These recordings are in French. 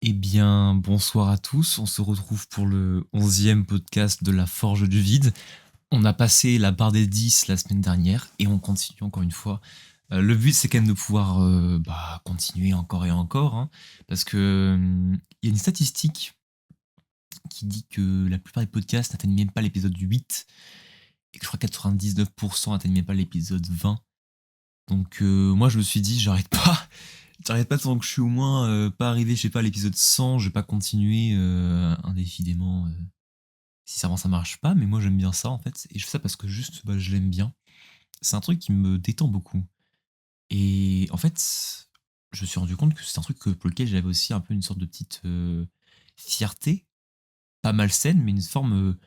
Eh bien, bonsoir à tous. On se retrouve pour le 11e podcast de la Forge du Vide. On a passé la barre des 10 la semaine dernière et on continue encore une fois. Le but, c'est quand même de pouvoir continuer encore et encore, hein, parce que il y a une statistique qui dit que la plupart des podcasts n'atteignent même pas l'épisode 8 et que je crois 99% n'atteignent même pas l'épisode 20. Donc moi, je me suis dit, j'arrête pas. J'arrête pas tant que je suis au moins pas arrivé, je sais pas, à l'épisode 100, je vais pas continuer indéfiniment. Si ça marche pas, mais moi j'aime bien ça en fait. Et je fais ça parce que juste, je l'aime bien. C'est un truc qui me détend beaucoup. Et en fait, je me suis rendu compte que c'est un truc pour lequel j'avais aussi un peu une sorte de petite fierté, pas malsaine, mais une forme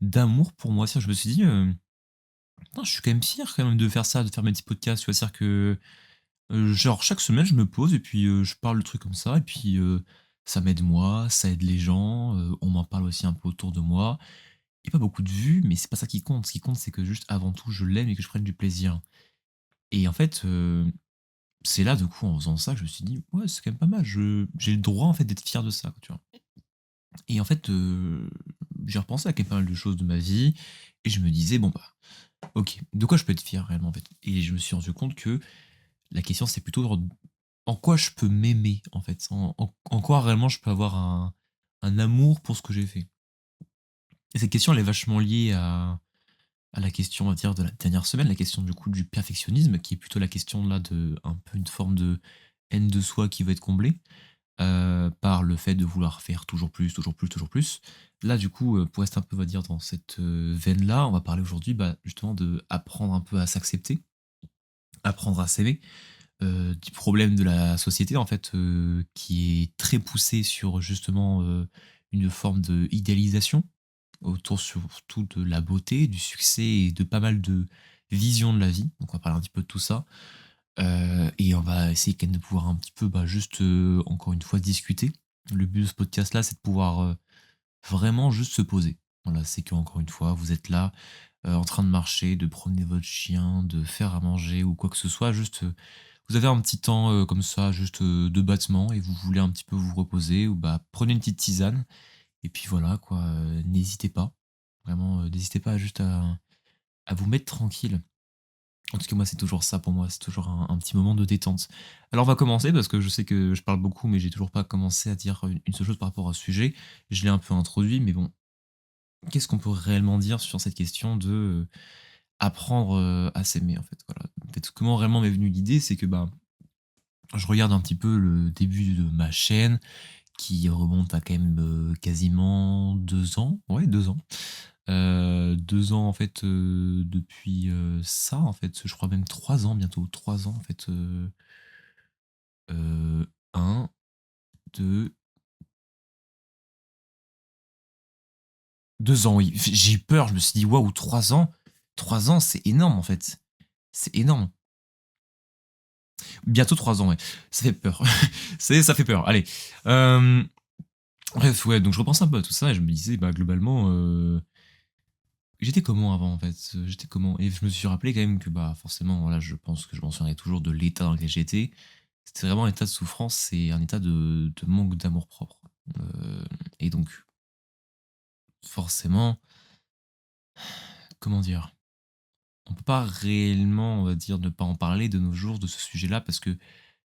d'amour pour moi. Je me suis dit, putain, je suis quand même fier quand même de faire ça, de faire mes petits podcasts. Tu vois, c'est-à-dire que genre chaque semaine, je me pose et puis je parle de trucs comme ça et puis ça m'aide moi, ça aide les gens, on m'en parle aussi un peu autour de moi. Il y a pas beaucoup de vues, mais c'est pas ça qui compte. Ce qui compte, c'est que juste avant tout, je l'aime et que je prenne du plaisir. Et en fait, c'est là, du coup, en faisant ça, que je me suis dit, ouais, c'est quand même pas mal. J'ai le droit, en fait, d'être fier de ça, quoi, tu vois. Et en fait, j'ai repensé à quand même pas mal de choses de ma vie et je me disais, bon, bah, ok, de quoi je peux être fier réellement, en fait. Et je me suis rendu compte que la question, c'est plutôt en quoi je peux m'aimer, en fait. En quoi réellement je peux avoir un amour pour ce que j'ai fait. Et cette question, elle est vachement liée à la question, on va dire, de la dernière semaine, la question du coup du perfectionnisme, qui est plutôt la question là de un peu une forme de haine de soi qui va être comblée par le fait de vouloir faire toujours plus, toujours plus, toujours plus. Là, du coup, pour rester un peu, on va dire, dans cette veine-là, on va parler aujourd'hui justement de apprendre un peu à s'accepter, apprendre à s'aimer, du problème de la société en fait qui est très poussé sur justement une forme de idéalisation autour surtout de la beauté, du succès et de pas mal de visions de la vie. Donc on va parler un petit peu de tout ça. Et on va essayer quand même de pouvoir un petit peu juste encore une fois discuter. Le but de ce podcast là, c'est de pouvoir vraiment juste se poser. Voilà, c'est que encore une fois, vous êtes là en train de marcher, de promener votre chien, de faire à manger ou quoi que ce soit, juste vous avez un petit temps comme ça, juste de battement et vous voulez un petit peu vous reposer ou prenez une petite tisane et puis voilà quoi, n'hésitez pas. Vraiment, n'hésitez pas juste à vous mettre tranquille. En tout cas, moi, c'est toujours ça pour moi, c'est toujours un petit moment de détente. Alors, on va commencer parce que je sais que je parle beaucoup, mais j'ai toujours pas commencé à dire une seule chose par rapport à ce sujet. Je l'ai un peu introduit, mais bon, qu'est-ce qu'on peut réellement dire sur cette question de apprendre à s'aimer en fait, voilà. En fait, comment réellement m'est venue l'idée, c'est que je regarde un petit peu le début de ma chaîne qui remonte à quand même quasiment 2 ans, ouais 2 ans. 2 ans en fait depuis ça en fait, je crois même 3 ans bientôt, 3 ans en fait. 1, 2, 2 ans oui. J'ai eu peur, je me suis dit waouh 3 ans, 3 ans c'est énorme en fait, c'est énorme. Bientôt 3 ans, ouais. Ça fait peur. Ça fait peur. Allez. Euh, Bref, ouais, donc je repense un peu à tout ça et je me disais, globalement, j'étais comment avant en fait? J'étais comment? Et je me suis rappelé quand même que forcément, voilà, je pense que je m'en souviendrai toujours de l'état dans lequel j'étais. C'était vraiment un état de souffrance et un état de manque d'amour propre. Et donc, forcément, comment dire? On peut pas réellement, on va dire, ne pas en parler de nos jours de ce sujet-là parce que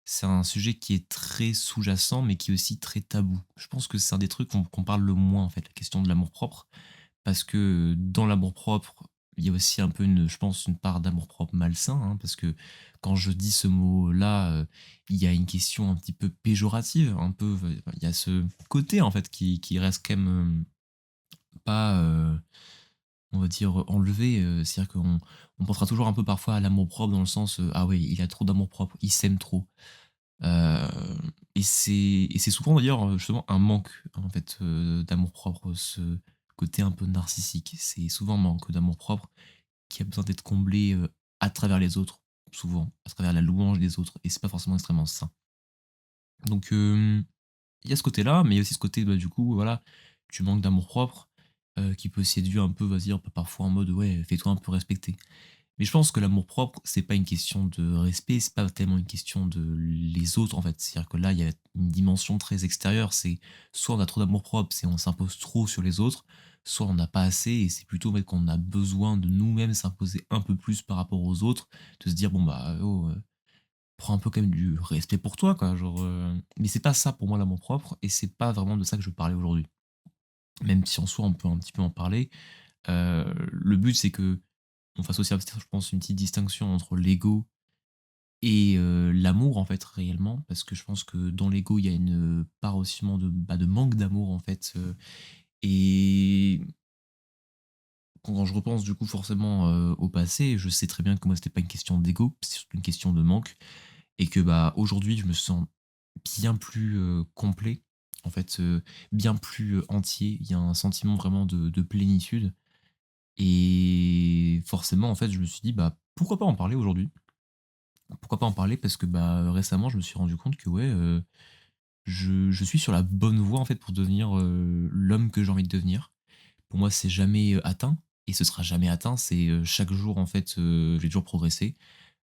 c'est un sujet qui est très sous-jacent, mais qui est aussi très tabou. Je pense que c'est un des trucs qu'on parle le moins, en fait, la question de l'amour-propre, parce que dans l'amour-propre, il y a aussi un peu, je pense, une part d'amour-propre malsain, hein, parce que quand je dis ce mot-là, il y a une question un petit peu péjorative, un peu, il y a ce côté, en fait, qui reste quand même pas, on va dire, enlevé. C'est-à-dire qu'on pensera toujours un peu parfois à l'amour-propre dans le sens, ah oui, il a trop d'amour-propre, il s'aime trop. Heu et c'est souvent d'ailleurs, justement un manque en fait, d'amour-propre, ce côté un peu narcissique. C'est souvent un manque d'amour-propre qui a besoin d'être comblé, à travers les autres, souvent, à travers la louange des autres et c'est pas forcément extrêmement sain. Donc il y a ce côté-là, mais il y a aussi ce côté, du coup, voilà, tu manques d'amour-propre, qui peut séduire un peu, vas-y, un peu parfois en mode: «Ouais, fais-toi un peu respecter». Mais je pense que l'amour-propre, c'est pas une question de respect, c'est pas tellement une question de les autres, en fait. C'est-à-dire que là, il y a une dimension très extérieure, c'est soit on a trop d'amour-propre, c'est on s'impose trop sur les autres, soit on n'a pas assez, et c'est plutôt, en fait, qu'on a besoin de nous-mêmes s'imposer un peu plus par rapport aux autres, de se dire: «Bon, bah, oh, prends un peu quand même du respect pour toi, quoi», genre, mais c'est pas ça pour moi l'amour-propre et c'est pas vraiment de ça que je veux parler aujourd'hui. Même si en soi, on peut un petit peu en parler, le but, c'est que on fasse aussi, je pense, une petite distinction entre l'ego et l'amour, en fait, réellement. Parce que je pense que dans l'ego, il y a une part aussi de manque d'amour, en fait, et quand je repense, du coup, forcément, au passé, je sais très bien que moi, c'était pas une question d'ego, c'est surtout une question de manque et que, bah, aujourd'hui, je me sens bien plus, complet, en fait, bien plus, entier. Il y a un sentiment vraiment de plénitude et forcément, en fait, je me suis dit: «Bah, pourquoi pas en parler aujourd'hui?» Pourquoi pas en parler? Parce que, bah, récemment, je me suis rendu compte que, ouais, je suis sur la bonne voie, en fait, pour devenir, l'homme que j'ai envie de devenir. Pour moi, c'est jamais, atteint et ce sera jamais atteint. C'est, chaque jour, en fait, je vais toujours progresser,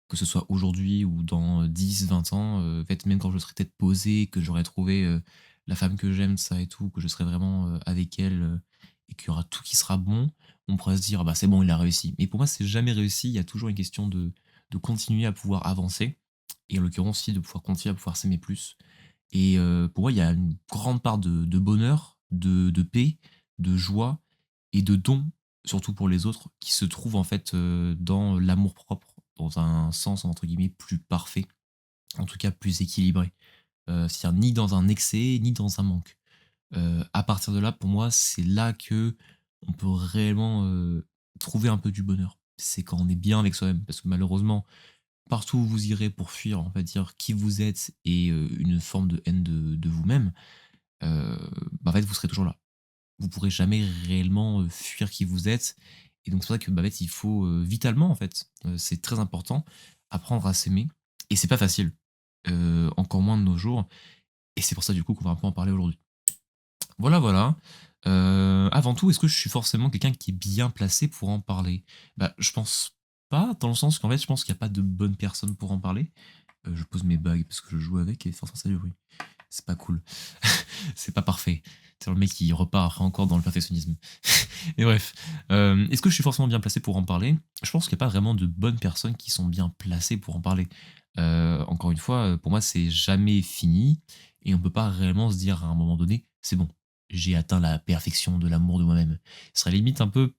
que ce soit aujourd'hui ou dans 10-20 ans, en fait, même quand je serai peut-être posé, que j'aurai trouvé, la femme que j'aime, ça et tout, que je serai vraiment, avec elle, et qu'il y aura tout qui sera bon, on pourra se dire: «Ah bah, c'est bon, il a réussi». Mais pour moi, c'est jamais réussi. Il y a toujours une question de continuer à pouvoir avancer et en l'occurrence aussi de pouvoir continuer à pouvoir s'aimer plus et pour moi, il y a une grande part de bonheur, de paix, de joie et de don, surtout pour les autres, qui se trouve en fait, dans l'amour-propre, dans un sens entre guillemets «plus parfait», en tout cas plus équilibré. C'est-à-dire ni dans un excès, ni dans un manque. À partir de là, pour moi, c'est là que on peut réellement, trouver un peu du bonheur. C'est quand on est bien avec soi-même, parce que malheureusement, partout où vous irez pour fuir, on va dire, qui vous êtes et une forme de haine de vous-même, bah, en fait, vous serez toujours là. Vous pourrez jamais réellement, fuir qui vous êtes et donc c'est pour ça que, bah, en fait, il faut, vitalement, en fait, c'est très important, apprendre à s'aimer et c'est pas facile, encore moins de nos jours et c'est pour ça, du coup, qu'on va un peu en parler aujourd'hui. Voilà, voilà. Avant tout, est-ce que je suis forcément quelqu'un qui est bien placé pour en parler? Bah, je pense pas, dans le sens qu'en fait, je pense qu'il y a pas de bonne personne pour en parler. Je pose mes bagues parce que je joue avec et forcément ça fait du bruit. C'est pas cool. C'est pas parfait. C'est le mec qui repart après encore dans le perfectionnisme. Et bref, est-ce que je suis forcément bien placé pour en parler? Je pense qu'il y a pas vraiment de bonnes personnes qui sont bien placées pour en parler. Encore une fois, pour moi, c'est jamais fini et on peut pas réellement se dire à un moment donné: «C'est bon, j'ai atteint la perfection de l'amour de moi-même». Ce serait limite un peu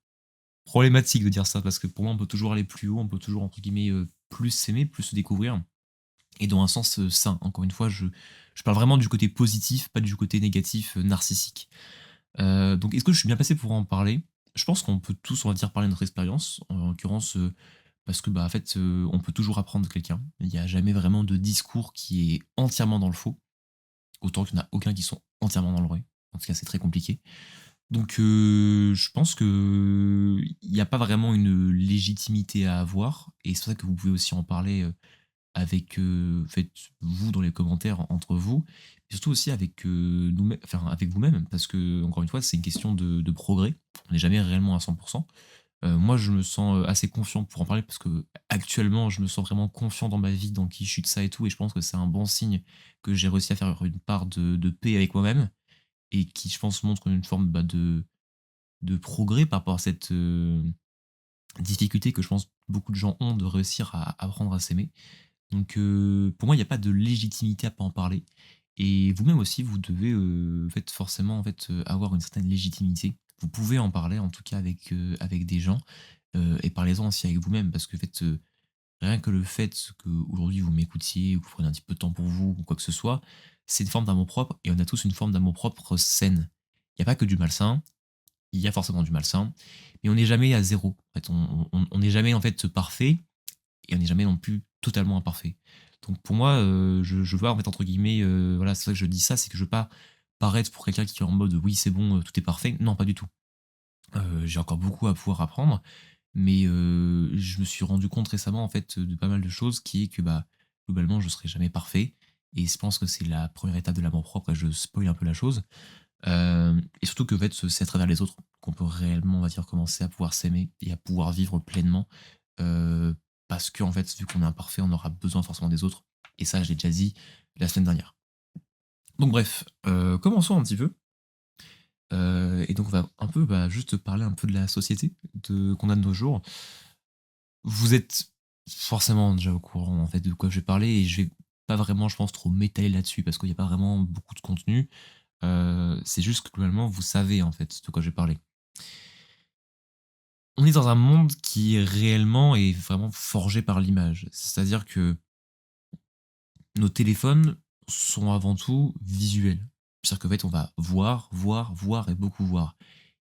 problématique de dire ça parce que pour moi, on peut toujours aller plus haut, on peut toujours entre guillemets, «plus s'aimer», plus se découvrir et dans un sens, sain. Encore une fois, je parle vraiment du côté positif, pas du côté négatif, narcissique. Donc est-ce que je suis bien placé pour en parler? Je pense qu'on peut tous, on va dire, parler de notre expérience, en l'occurrence, parce que, bah, en fait, on peut toujours apprendre de quelqu'un. Il y a jamais vraiment de discours qui est entièrement dans le faux, autant qu'il n'y en a aucun qui sont entièrement dans le vrai. En tout cas, c'est très compliqué. Donc je pense qu'il y a pas vraiment une légitimité à avoir et c'est pour ça que vous pouvez aussi en parler, avec, faites vous dans les commentaires entre vous, et surtout aussi avec, nous-mêmes enfin avec vous-même parce que encore une fois, c'est une question de progrès. On n'est jamais réellement à 100. Moi, je me sens, assez confiant pour en parler parce que actuellement, je me sens vraiment confiant dans ma vie, dans qui je suis de ça et tout et je pense que c'est un bon signe que j'ai réussi à faire une part de paix avec moi-même et qui, je pense, montre une forme, bah, de progrès par rapport à cette, difficulté que je pense beaucoup de gens ont de réussir à apprendre à s'aimer. Donc pour moi, il y a pas de légitimité à pas en parler et vous-même aussi, vous devez, en fait, forcément, en fait, avoir une certaine légitimité. Vous pouvez en parler, en tout cas, avec des gens, et parlez-en aussi avec vous-même parce que, en fait, rien que le fait qu'aujourd'hui vous m'écoutiez ou que vous preniez un petit peu de temps pour vous ou quoi que ce soit, c'est une forme d'amour-propre et on a tous une forme d'amour-propre saine. Il y a pas que du malsain, il y a forcément du malsain, mais on n'est jamais à zéro. En fait, on n'est jamais, en fait, parfait et on n'est jamais non plus totalement imparfait. Donc pour moi, je veux pas en fait entre guillemets, voilà, c'est vrai que je dis ça, c'est que je veux pas paraître pour quelqu'un qui est en mode: «Oui, c'est bon, tout est parfait». Non, pas du tout. J'ai encore beaucoup à pouvoir apprendre, mais je me suis rendu compte récemment en fait, de pas mal de choses qui est que, bah, globalement, je serai jamais parfait et je pense que c'est la première étape de l'amour-propre et je spoil un peu la chose. Et surtout que en fait, c'est à travers les autres qu'on peut réellement, on va dire, commencer à pouvoir s'aimer et à pouvoir vivre pleinement. heu, parce qu'en fait, vu qu'on est imparfait, on aura besoin forcément des autres et ça, je l'ai déjà dit la semaine dernière. Donc bref, commençons un petit peu, et donc on va un peu, juste parler un peu de la société qu'on a de nos jours. Vous êtes forcément déjà au courant, en fait, de quoi je vais parler et je vais pas vraiment, je pense, trop m'étaler là-dessus parce qu'il y a pas vraiment beaucoup de contenu. C'est juste que globalement, vous savez, en fait, de quoi je vais parler. On est dans un monde qui réellement est vraiment forgé par l'image. C'est-à-dire que nos téléphones sont avant tout visuels. C'est-à-dire qu'en fait, on va voir, voir, voir et beaucoup voir.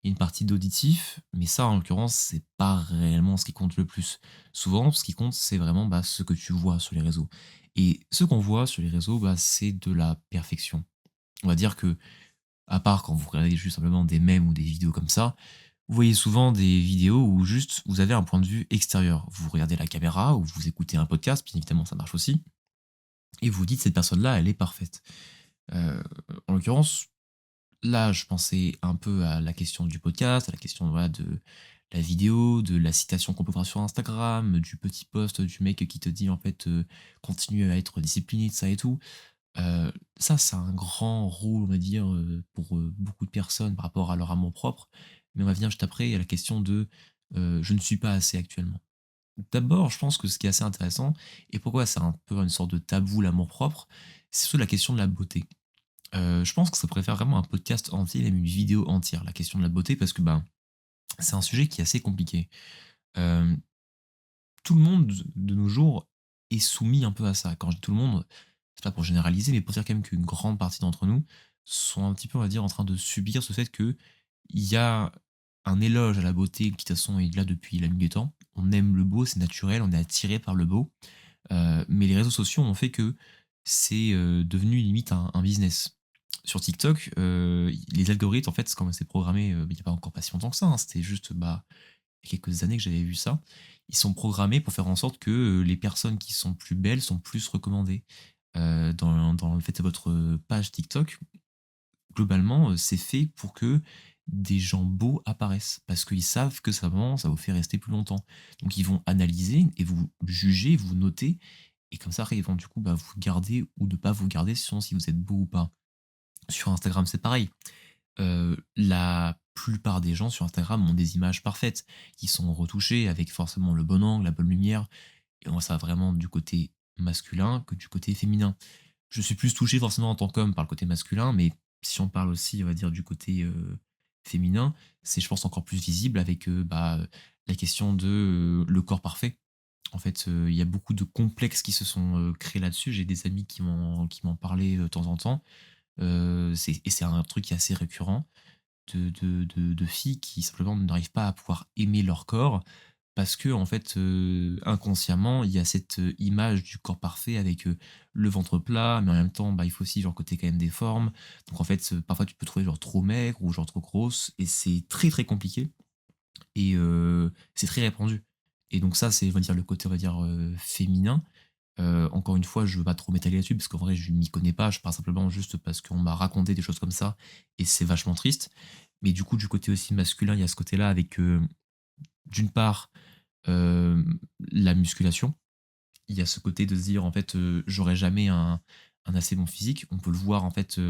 Il y a une partie d'auditif, mais ça, en l'occurrence, c'est pas réellement ce qui compte le plus. Souvent, ce qui compte, c'est vraiment ce que tu vois sur les réseaux. Et ce qu'on voit sur les réseaux, c'est de la perfection. On va dire que, à part quand vous regardez juste simplement des mèmes ou des vidéos comme ça, vous voyez souvent des vidéos où juste vous avez un point de vue extérieur. Vous regardez la caméra ou vous écoutez un podcast, bien évidemment, ça marche aussi et vous dites: «Cette personne-là, elle est parfaite». Heu, En l'occurrence, là, je pensais un peu à la question du podcast, à la question, voilà, de la vidéo, de la citation qu'on peut voir sur Instagram, du petit post du mec qui te dit, en fait, «Continue à être discipliné», de ça et tout. Ça, c'est un grand rôle, on va dire, pour, beaucoup de personnes par rapport à leur amour-propre. Mais on va venir juste après à la question de, «Je ne suis pas assez actuellement». D'abord, je pense que ce qui est assez intéressant et pourquoi c'est un peu une sorte de tabou l'amour-propre, c'est surtout la question de la beauté. Je pense que ça pourrait faire vraiment un podcast entier, même une vidéo entière, la question de la beauté parce que, c'est un sujet qui est assez compliqué. Hem, Tout le monde de nos jours est soumis un peu à ça. Quand je dis tout le monde, c'est pas pour généraliser, mais pour dire quand même qu'une grande partie d'entre nous sont un petit peu, on va dire, en train de subir ce fait que il y a un éloge à la beauté qui, de toute façon, est là depuis la nuit des temps. On aime le beau, c'est naturel, on est attiré par le beau. Mais les réseaux sociaux ont fait que c'est, devenu limite un business. Sur TikTok, les algorithmes, en fait, comment c'est programmé, il y a pas encore pas si longtemps que ça, hein, c'était juste, il y a quelques années que j'avais vu ça. Ils sont programmés pour faire en sorte que, les personnes qui sont plus belles sont plus recommandées. Dans le fait de votre page TikTok, globalement, c'est fait pour que des gens beaux apparaissent. Parce qu'ils savent que ça vous fait rester plus longtemps. Donc ils vont analyser et vous juger, vous noter et comme ça après ils vont du coup, vous garder ou ne pas vous garder selon si vous êtes beau ou pas. Sur Instagram, c'est pareil. La plupart des gens sur Instagram ont des images parfaites, qui sont retouchées avec forcément le bon angle, la bonne lumière et on voit ça vraiment du côté masculin que du côté féminin. Je suis plus touché forcément en tant qu'homme par le côté masculin, mais si on parle aussi, on va dire, du côté, féminin, c'est je pense encore plus visible avec, la question de, le corps parfait. En fait, il y a beaucoup de complexes qui se sont, créés là-dessus. J'ai des amis qui m'en parlaient, de temps en temps. C'est un truc qui est assez récurrent de filles qui simplement n'arrivent pas à pouvoir aimer leur corps parce que en fait, inconsciemment, il y a cette, image du corps parfait avec, le ventre plat, mais en même temps, il faut aussi genre que quand même des formes. Donc en fait, parfois tu peux trouver genre trop maigre ou genre trop grosse et c'est très, très compliqué et c'est très répandu et donc ça, c'est on va dire le côté, on va dire, féminin. Encore une fois, je veux pas trop m'étaler là-dessus parce qu'en vrai, je m'y connais pas. Je parle simplement juste parce qu'on m'a raconté des choses comme ça et c'est vachement triste. Mais du coup, du côté aussi masculin, il y a ce côté-là avec, d'une part, la musculation. Il y a ce côté de se dire, en fait, j'aurai jamais un assez bon physique. On peut le voir, en fait,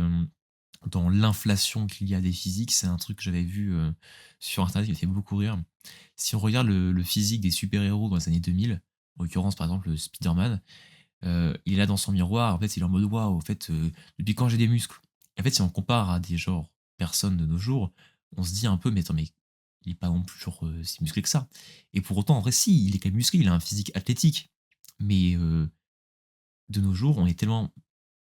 dans l'inflation qu'il y a des physiques. C'est un truc que j'avais vu, sur internet qui m'a fait beaucoup rire. Si on regarde le physique des super-héros dans les années 2000, en l'occurrence, par exemple, Spider-Man, il est là dans son miroir, en fait, il est en mode: «Waouh, en fait, depuis quand j'ai des muscles?» En fait, si on compare à des genres personnes de nos jours, on se dit un peu: «Mais attends, mais il est pas non plus genre, si musclé que ça» et pour autant, en vrai, si, il est quand même musclé, il a un physique athlétique. Mais, de nos jours, on est tellement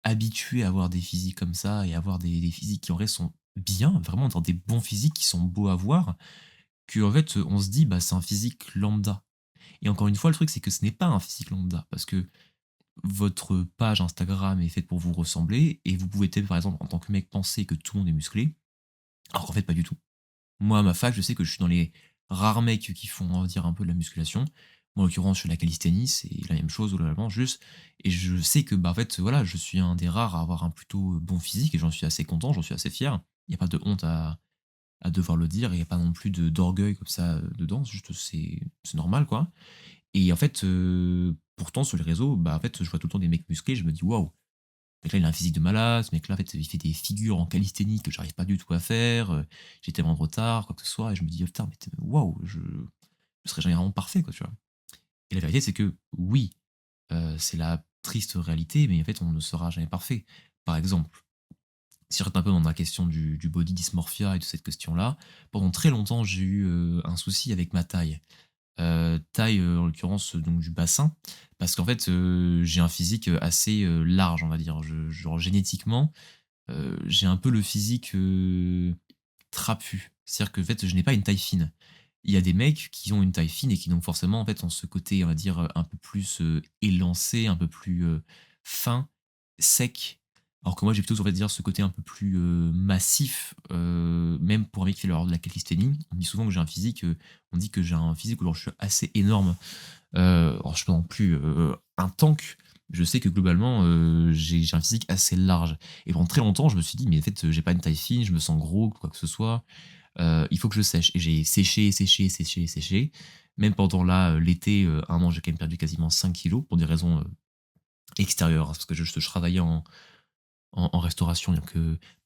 habitué à avoir des physiques comme ça et à avoir des physiques qui, en vrai, sont bien, vraiment dans des bons physiques qui sont beaux à voir, qu'en fait, on se dit: «C'est un physique lambda» et encore une fois, le truc, c'est que ce n'est pas un physique lambda parce que votre page Instagram est faite pour vous ressembler et vous pouvez peut-être, par exemple, en tant que mec, penser que tout le monde est musclé, alors qu'en fait, pas du tout. Moi, à ma fac, je sais que je suis dans les rares mecs qui font, on va dire, un peu de la musculation. Moi, en l'occurrence, je fais de la calisthenics, c'est la même chose globalement, juste et je sais que, en fait, voilà, je suis un des rares à avoir un plutôt bon physique et j'en suis assez content, j'en suis assez fier. Il y a pas de honte à devoir le dire et il y a pas non plus d'orgueil comme ça, dedans, juste c'est normal, quoi Et en fait, pourtant sur les réseaux, bah, en fait, je vois tout le temps des mecs musclés, je me dis: «Waouh, ce mec-là, il a un physique de malade, ce mec-là, en fait, il fait des figures en calisthénie que j'arrive pas du tout à faire, j'ai tellement de retard, quoi que ce soit», et je me dis: «Oh putain, mais waouh, je serai jamais vraiment parfait, quoi», tu vois? Et la vérité, c'est que oui, c'est la triste réalité, mais en fait, on ne sera jamais parfait. Par exemple, si je reste un peu dans la question du body dysmorphia et de cette question-là, pendant très longtemps, j'ai eu, un souci avec ma taille. Taille, en l'occurrence, donc du bassin, parce qu'en fait, j'ai un physique, assez, large, on va dire. Genre génétiquement, j'ai un peu le physique, trapu. C'est-à-dire que en fait, je n'ai pas une taille fine. Il y a des mecs qui ont une taille fine et qui donc forcément, en fait, ont ce côté, on va dire, un peu plus, élancé, un peu plus, fin, sec. Alors que moi, j'ai plutôt, on va dire, ce côté un peu plus, massif, même pour un mec qui fait alors de la calisthénie. On dit souvent que j'ai un physique, on dit que j'ai un physique où genre je suis assez énorme. Alors je suis pas non plus, un tank. Je sais que globalement, j'ai un physique assez large et pendant très longtemps, je me suis dit: «Mais en fait, j'ai pas une taille fine, je me sens gros, quoi que ce soit, il faut que je sèche», et j'ai séché, séché, séché, séché. Même pendant là, l'été, à un moment, j'ai quand même perdu quasiment 5 kilos pour des raisons, extérieures, hein, parce que je travaillais en restauration, donc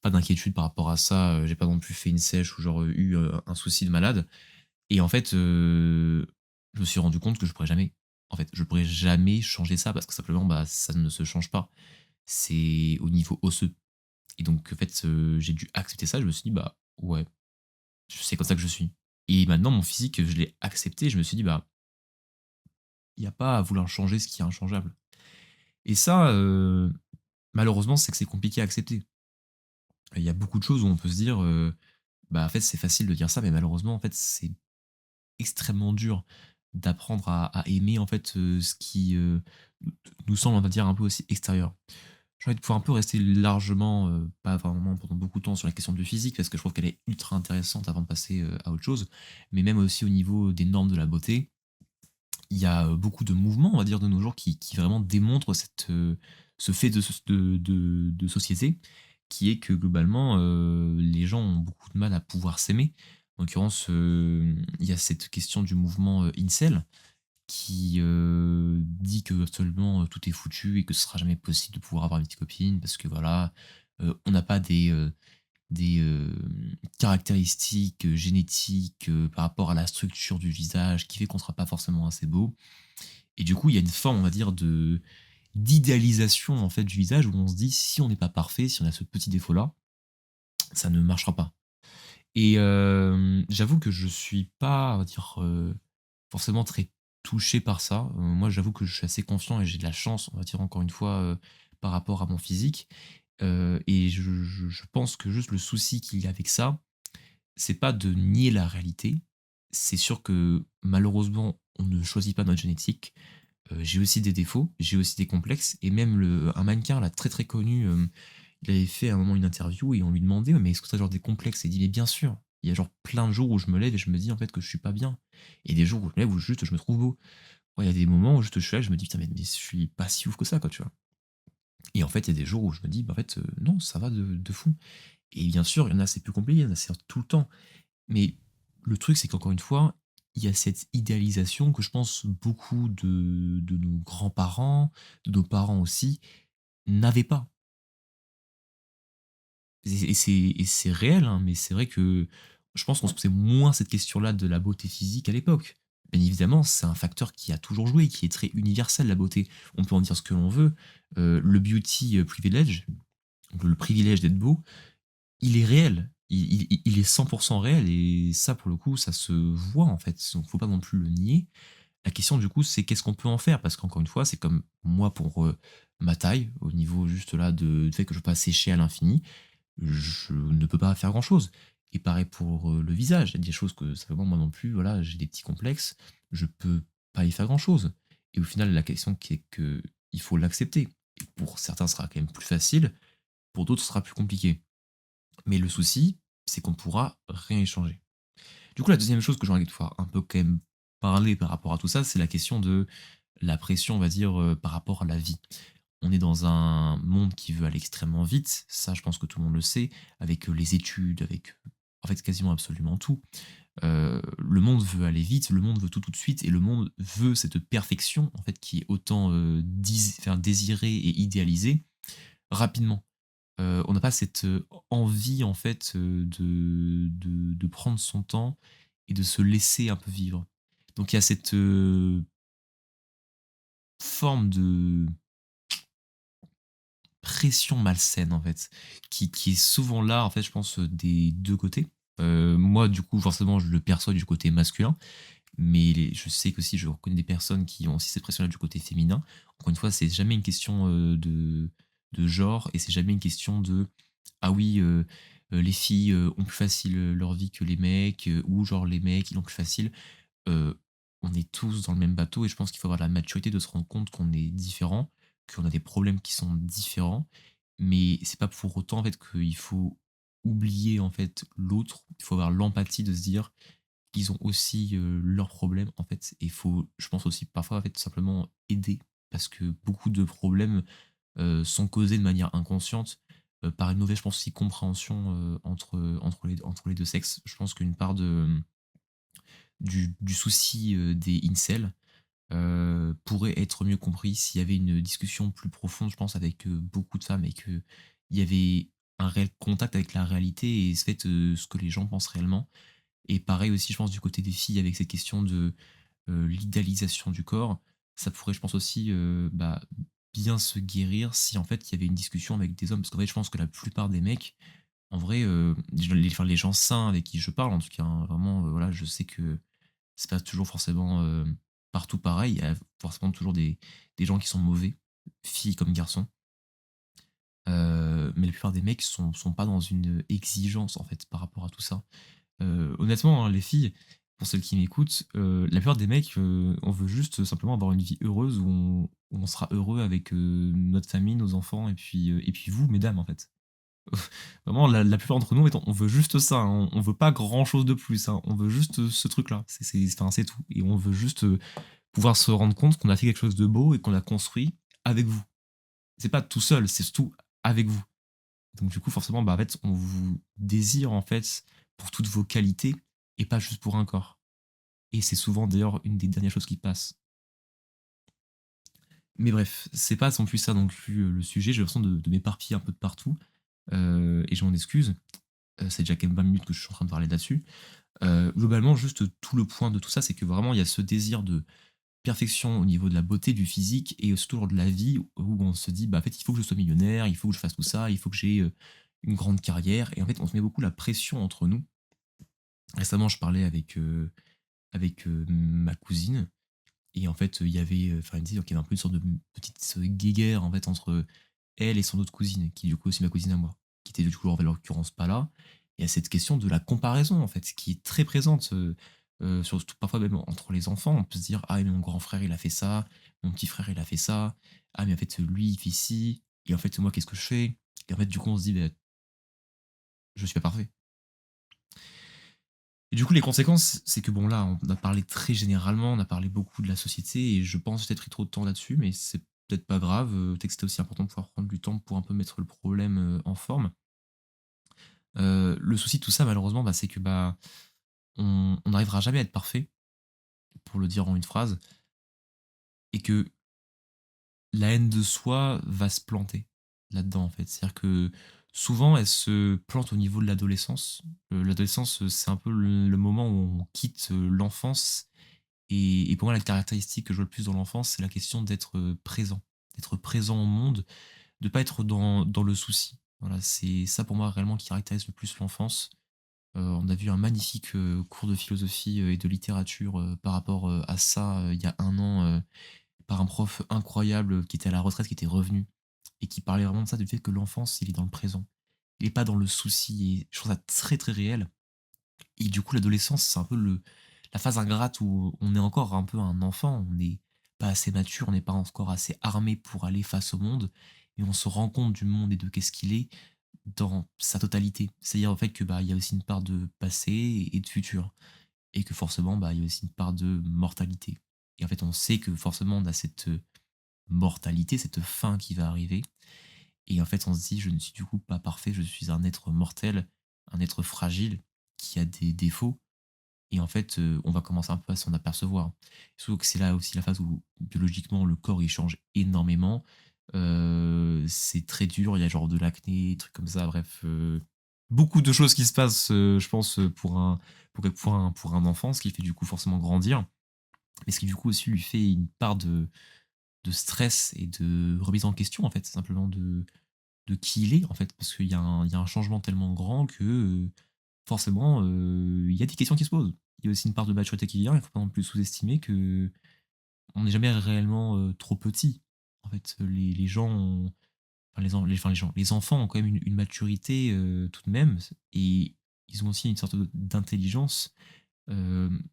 pas d'inquiétude par rapport à ça, j'ai pas non plus fait une sèche ou genre, eu, un souci de malade. Et en fait, je me suis rendu compte que je pourrais jamais changer ça parce que simplement, bah, ça ne se change pas. C'est au niveau osseux, et donc en fait, j'ai dû accepter ça. Je me suis dit: «Bah, ouais, c'est comme ça que je suis», et maintenant mon physique, je l'ai accepté. Je me suis dit: «Bah, il y a pas à vouloir changer ce qui est inchangeable», et ça, malheureusement, c'est que c'est compliqué à accepter. Il y a beaucoup de choses où on peut se dire, bah, en fait, c'est facile de dire ça, mais malheureusement, en fait, c'est extrêmement dur d'apprendre à aimer, en fait, ce qui, nous semble, on va dire, un peu aussi extérieur. J'ai envie de pouvoir un peu rester largement, pas vraiment pendant beaucoup de temps sur la question du physique, parce que je trouve qu'elle est ultra intéressante avant de passer, à autre chose. Mais même aussi au niveau des normes de la beauté, il y a, beaucoup de mouvements, on va dire, de nos jours qui vraiment démontrent ce fait de société, qui est que globalement, les gens ont beaucoup de mal à pouvoir s'aimer. En l'occurrence, il y a cette question du mouvement, incel, qui, dit que absolument, tout est foutu et que ce sera jamais possible de pouvoir avoir une petite copine parce que voilà, on n'a pas des caractéristiques, génétiques, par rapport à la structure du visage qui fait qu'on sera pas forcément assez beau, et du coup, il y a une forme, on va dire, de d'idéalisation, en fait, du visage où on se dit: «Si on n'est pas parfait, si on a ce petit défaut-là, ça ne marchera pas», et j'avoue que je suis pas, on va dire, forcément très touché par ça. Moi, j'avoue que je suis assez confiant et j'ai de la chance, on va dire, encore une fois, par rapport à mon physique, et je pense que juste le souci qu'il y a avec ça, c'est pas de nier la réalité. C'est sûr que malheureusement, on ne choisit pas notre génétique. J'ai aussi des défauts, j'ai aussi des complexes, et même un mannequin là très, très connu, il avait fait à un moment une interview et on lui demandait: «Ouais, mais est-ce que tu as genre des complexes?» Et il dit: «Mais bien sûr, il y a genre plein de jours où je me lève et je me dis en fait que je suis pas bien, et des jours où je me lève où juste je me trouve beau». Ouais, il y a des moments où juste je suis là, je me dis: «Putain, mais je suis pas si ouf que ça, quoi», tu vois? Et en fait, il y a des jours où je me dis: «Bah, en fait, non, ça va de fou», et bien sûr, il y en a, c'est plus compliqué, il y en a, c'est tout le temps. Mais le truc, c'est qu'encore une fois, il y a cette idéalisation que je pense beaucoup de nos grands-parents, de nos parents aussi, n'avaient pas. Et c'est réel, hein, mais c'est vrai que je pense qu'on se posait moins cette question-là de la beauté physique à l'époque. Bien évidemment, c'est un facteur qui a toujours joué, qui est très universel, la beauté. On peut en dire ce que l'on veut. Le beauty privilege, donc le privilège d'être beau, il est réel. Il est 100% réel, et ça, pour le coup, ça se voit, en fait. Donc, faut pas non plus le nier. La question, du coup, c'est qu'est-ce qu'on peut en faire? Parce qu'encore une fois, c'est comme moi pour, ma taille, au niveau juste là du fait que je veux pas sécher à l'infini, je ne peux pas faire grand-chose. Et pareil pour, le visage. Il y a des choses que simplement moi non plus, voilà, j'ai des petits complexes, je peux pas y faire grand-chose. Et au final, la question qui est que il faut l'accepter. Et pour certains, ce sera quand même plus facile, pour d'autres, ce sera plus compliqué. Mais le souci, c'est qu'on pourra rien y changer. Du coup, la deuxième chose que j'ai envie de pouvoir un peu quand même parler par rapport à tout ça, c'est la question de la pression, on va dire, par rapport à la vie. On est dans un monde qui veut aller extrêmement vite, ça je pense que tout le monde le sait, avec, les études, avec en fait quasiment absolument tout. Le monde veut aller vite, le monde veut tout de suite, et le monde veut cette perfection en fait qui est autant enfin, désirée et idéalisée rapidement. On n'a pas cette envie en fait de prendre son temps et de se laisser un peu vivre. Donc il y a cette forme de pression malsaine en fait, qui est souvent là en fait, je pense, des deux côtés. Moi, du coup, forcément, je le perçois du côté masculin, mais je sais qu'aussi, je reconnais des personnes qui ont aussi cette pression-là du côté féminin. Encore une fois, c'est jamais une question de genre, et c'est jamais une question de ah oui, les filles ont plus facile leur vie que les mecs, ou genre les mecs ils ont plus facile. Euh, on est tous dans le même bateau, et je pense qu'il faut avoir la maturité de se rendre compte qu'on est différents, qu'on a des problèmes qui sont différents, mais c'est pas pour autant en fait qu'il faut oublier en fait l'autre. Il faut avoir l'empathie de se dire qu'ils ont aussi leurs problèmes en fait, et il faut, je pense aussi parfois en fait simplement aider, parce que beaucoup de problèmes sont causés de manière inconsciente par une mauvaise, je pense aussi, compréhension entre les deux sexes. Je pense qu'une part du souci des incels pourrait être mieux compris s'il y avait une discussion plus profonde, je pense, avec beaucoup de femmes, et qu'il y avait un réel contact avec la réalité et ce que les gens pensent réellement. Et pareil aussi, je pense, du côté des filles, avec cette question de l'idéalisation du corps, ça pourrait, je pense aussi, bien se guérir si en fait il y avait une discussion avec des hommes. Parce qu'en fait, je pense que la plupart des mecs, en vrai, enfin, les gens sains avec qui je parle, en tout cas, hein, vraiment, voilà, je sais que c'est pas toujours forcément partout pareil. Il y a forcément toujours des gens qui sont mauvais, filles comme garçons. Mais la plupart des mecs sont pas dans une exigence en fait par rapport à tout ça. Honnêtement, hein, les filles, pour celles qui m'écoutent, la plupart des mecs, on veut juste simplement avoir une vie heureuse où on sera heureux avec notre famille, nos enfants, et puis vous, mesdames, en fait. Vraiment, la plupart d'entre nous, en fait, on veut juste ça, hein. On veut pas grand chose de plus, hein. On veut juste ce truc-là. Enfin, c'est tout. Et on veut juste pouvoir se rendre compte qu'on a fait quelque chose de beau et qu'on a construit avec vous. C'est pas tout seul, c'est surtout avec vous. Donc du coup, forcément, en fait, on vous désire en fait pour toutes vos qualités et pas juste pour un corps. Et c'est souvent d'ailleurs une des dernières choses qui passent. Mais bref, c'est pas non plus ça non plus le sujet. J'ai l'impression de m'éparpiller un peu de partout. Et je m'en excuse. C'est déjà quand même 20 minutes que je suis en train de parler là-dessus. Globalement, juste tout le point de tout ça, c'est que vraiment, il y a ce désir de perfection au niveau de la beauté, du physique, et surtout de la vie, où on se dit, bah, en fait, il faut que je sois millionnaire, il faut que je fasse tout ça, il faut que j'ai une grande carrière. Et en fait, on se met beaucoup la pression entre nous. Récemment, je parlais avec ma cousine, et en fait, il y avait, enfin, elle me disait qu'il y avait un peu une sorte de petite guéguerre en fait entre elle et son autre cousine, qui du coup aussi ma cousine à moi, qui était du coup en l'occurrence pas là. Il y a cette question de la comparaison en fait, qui est très présente, surtout parfois même entre les enfants. On peut se dire ah mais mon grand frère il a fait ça, mon petit frère il a fait ça, ah mais en fait lui il fait ci, et en fait moi qu'est-ce que je fais? Et en fait du coup on se dit bah, je suis pas parfait. Et du coup, les conséquences, c'est que bon, là, on a parlé très généralement, on a parlé beaucoup de la société, et je pense peut-être pris trop de temps là-dessus, mais c'est peut-être pas grave. Peut-être que c'était aussi important de pouvoir prendre du temps pour un peu mettre le problème en forme. Le souci de tout ça, malheureusement, c'est que on n'arrivera jamais à être parfait, pour le dire en une phrase, et que la haine de soi va se planter là-dedans, en fait. C'est-à-dire que souvent, elle se plante au niveau de l'adolescence. L'adolescence, c'est un peu le moment où on quitte l'enfance. Et pour moi, la caractéristique que je vois le plus dans l'enfance, c'est la question d'être présent au monde, de pas être dans le souci. Voilà, c'est ça pour moi réellement qui caractérise le plus l'enfance. On a vu un magnifique cours de philosophie et de littérature par rapport à ça il y a un an, par un prof incroyable qui était à la retraite, qui était revenu, et qui parlait vraiment de ça, du fait que l'enfance, il est dans le présent. Il n'est pas dans le souci, et je trouve ça très très réel. Et du coup, l'adolescence, c'est un peu la phase ingrate où on est encore un peu un enfant, on n'est pas assez mature, on n'est pas encore assez armé pour aller face au monde, et on se rend compte du monde et de qu'est-ce qu'il est dans sa totalité. C'est-à-dire en fait que il y a aussi une part de passé et de futur, et que forcément il y a aussi une part de mortalité. Et en fait, on sait que forcément on a cette mortalité, cette fin qui va arriver, et en fait on se dit je ne suis du coup pas parfait, je suis un être mortel, un être fragile, qu'il y a des défauts. Et en fait, on va commencer un peu à s'en apercevoir. Sauf que c'est là aussi la phase où biologiquement le corps il change énormément. C'est très dur, il y a genre de l'acné, des trucs comme ça, bref. Beaucoup de choses qui se passent, je pense, pour un enfant, ce qui fait du coup forcément grandir. Mais ce qui du coup aussi lui fait une part de stress et de remise en question, en fait, simplement de qui il est, en fait. Parce qu'il y a un changement tellement grand que forcément, il y a des questions qui se posent. Il y a aussi une part de maturité qui vient, il faut pas non plus sous-estimer que on n'est jamais réellement trop petit. En fait, les gens ont, les enfants ont quand même une maturité tout de même, et ils ont aussi une sorte d'intelligence. Et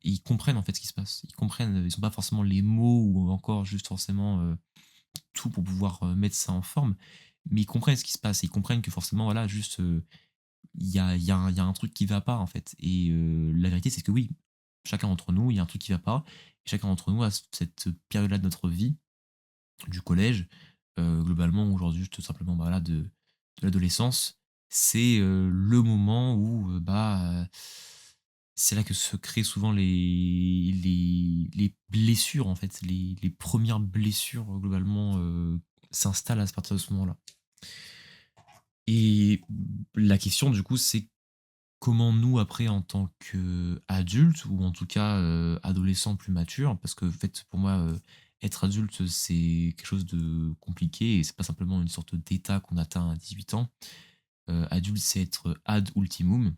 ils comprennent en fait ce qui se passe. Ils comprennent, ils n'ont pas forcément les mots ou encore juste forcément tout pour pouvoir mettre ça en forme, mais ils comprennent ce qui se passe. Ils comprennent que forcément, voilà, juste il y a un truc qui va pas en fait. Et la vérité, c'est que oui, chacun d'entre nous, il y a un truc qui va pas. Et chacun d'entre nous, à cette période-là de notre vie, du collège, globalement, aujourd'hui, tout simplement bah, voilà, de l'adolescence, c'est le moment où c'est là que se créent souvent les blessures, en fait. Les premières blessures, globalement, s'installent à partir de ce moment-là. Et la question, du coup, c'est comment nous, après, en tant qu'adultes, ou en tout cas adolescents plus matures, parce que en fait, pour moi, être adulte, c'est quelque chose de compliqué, et c'est pas simplement une sorte d'état qu'on atteint à 18 ans. Adulte, c'est être ad ultimum,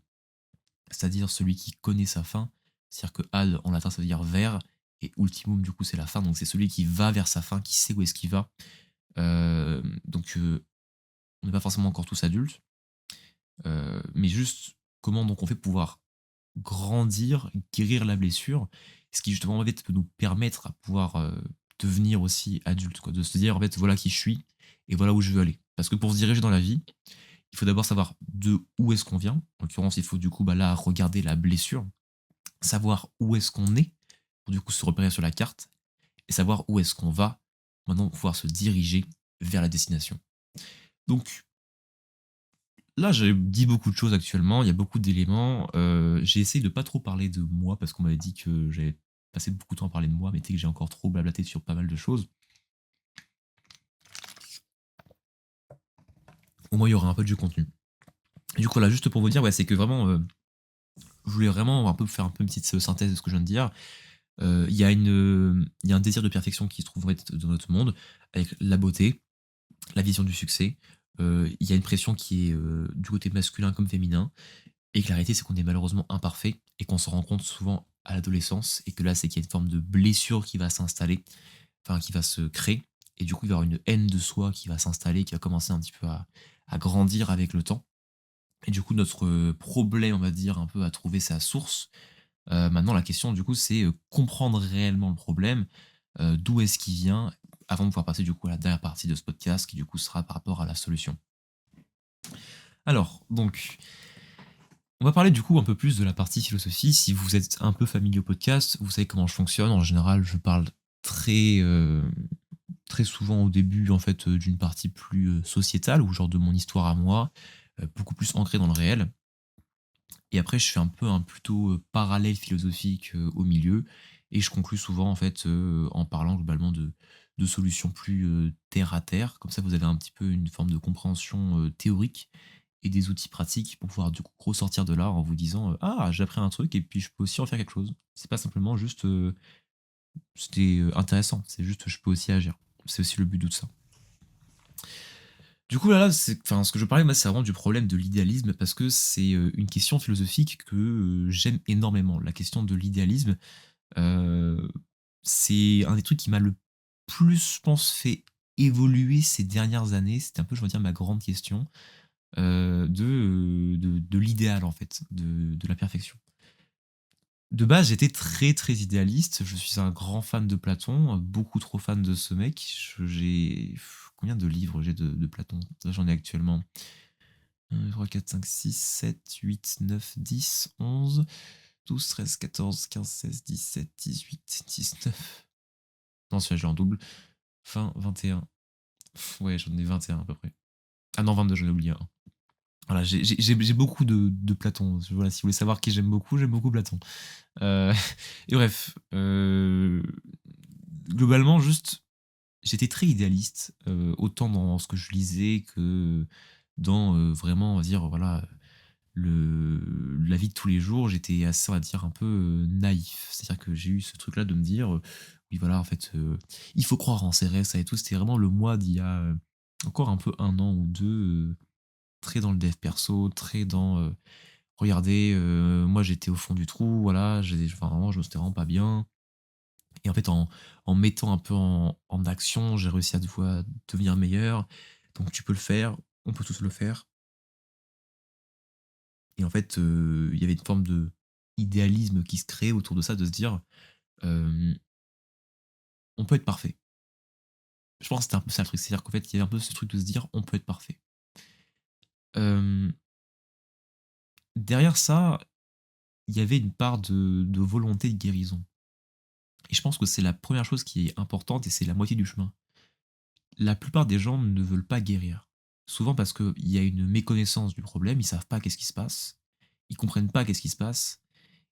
c'est-à-dire celui qui connaît sa fin. C'est-à-dire que ad, en latin, ça veut dire vers, et ultimum, du coup, c'est la fin, donc c'est celui qui va vers sa fin, qui sait où est-ce qu'il va. Donc, on n'est pas forcément encore tous adultes, mais juste comment donc on fait pour pouvoir grandir, guérir la blessure, ce qui justement en fait peut nous permettre à pouvoir devenir aussi adulte, quoi, de se dire en fait voilà qui je suis et voilà où je veux aller. Parce que pour se diriger dans la vie, il faut d'abord savoir de où est-ce qu'on vient. En l'occurrence, il faut du coup bah, là regarder la blessure, savoir où est-ce qu'on est, pour du coup se repérer sur la carte, et savoir où est-ce qu'on va, maintenant pouvoir se diriger vers la destination. Donc là, j'ai dit beaucoup de choses actuellement, il y a beaucoup d'éléments. J'ai essayé de pas trop parler de moi parce qu'on m'avait dit que j'avais passé beaucoup de temps à parler de moi, mais que j'ai encore trop blablaté sur pas mal de choses. Au moins, il y aura un peu du contenu. Du coup, là, juste pour vous dire, ouais, c'est que vraiment, je voulais vraiment un peu faire un peu une petite synthèse de ce que je viens de dire. Il y a un désir de perfection qui se trouve dans notre monde, avec la beauté, la vision du succès. Il y a une pression qui est du côté masculin comme féminin. Et que la réalité, c'est qu'on est malheureusement imparfait et qu'on s'en rend compte souvent à l'adolescence. Et que là, c'est qu'il y a une forme de blessure qui va s'installer, enfin, qui va se créer. Et du coup, il va y avoir une haine de soi qui va s'installer, qui va commencer un petit peu à grandir avec le temps. Et du coup, notre problème, on va dire, un peu à trouver sa source. Maintenant, la question, du coup, c'est comprendre réellement le problème, d'où est-ce qu'il vient, avant de pouvoir passer, du coup, à la dernière partie de ce podcast, qui, du coup, sera par rapport à la solution. Alors, donc, on va parler du coup un peu plus de la partie philosophie. Si vous êtes un peu familier au podcast, vous savez comment je fonctionne. En général, je parle très, très souvent au début en fait d'une partie plus sociétale ou genre de mon histoire à moi, beaucoup plus ancrée dans le réel. Et après, je fais un peu un plutôt parallèle philosophique au milieu, et je conclus souvent en fait en parlant globalement de solutions plus terre à terre. Comme ça, vous avez un petit peu une forme de compréhension théorique et des outils pratiques pour pouvoir du coup ressortir de là en vous disant ah, j'ai appris un truc et puis je peux aussi en faire quelque chose. C'est pas simplement juste c'était intéressant, c'est juste je peux aussi agir. C'est aussi le but de tout ça. Du coup, là, enfin, ce que je parlais, moi, c'est vraiment du problème de l'idéalisme, parce que c'est une question philosophique que j'aime énormément. La question de l'idéalisme, euh, c'est un des trucs qui m'a le plus, je pense, fait évoluer ces dernières années. C'était un peu, je veux dire, ma grande question de l'idéal, en fait, de la perfection. De base, j'étais très très idéaliste. Je suis un grand fan de Platon, beaucoup trop fan de ce mec. J'ai combien de livres j'ai de Platon? J'en ai actuellement 1, 3, 4, 5, 6, 7, 8, 9, 10, 11, 12, 13, 14, 15, 16, 17, 18, 19. Non, celui-là, j'ai en double. 20, 21. Ouais, j'en ai 21 à peu près. Ah non, 22, j'en ai oublié un. Voilà, j'ai beaucoup de Platon. Voilà, si vous voulez savoir qui j'aime beaucoup Platon. Euh, et bref, globalement, juste, j'étais très idéaliste, autant dans ce que je lisais que dans vraiment, on va dire, voilà, la vie de tous les jours. J'étais assez, on va dire, un peu naïf. C'est-à-dire que j'ai eu ce truc-là de me dire, oui, voilà, en fait, il faut croire en ses rêves, ça et tout. C'était vraiment le moi d'il y a encore un peu un an ou deux, très dans le dev perso, très dans regardez, moi j'étais au fond du trou, voilà, enfin, vraiment, je me sentais vraiment pas bien. Et en fait, en mettant un peu en action, j'ai réussi à devenir meilleur. Donc tu peux le faire, on peut tous le faire. Et en fait, il y avait une forme de idéalisme qui se crée autour de ça, de se dire, euh, on peut être parfait. Je pense que c'était un peu ça le truc, c'est-à-dire qu'en fait, il y avait un peu ce truc de se dire, on peut être parfait. Euh, Derrière ça, il y avait une part de volonté de guérison. Et je pense que c'est la première chose qui est importante et c'est la moitié du chemin. La plupart des gens ne veulent pas guérir. Souvent parce qu'il y a une méconnaissance du problème, ils savent pas qu'est-ce qui se passe, ils comprennent pas qu'est-ce qui se passe,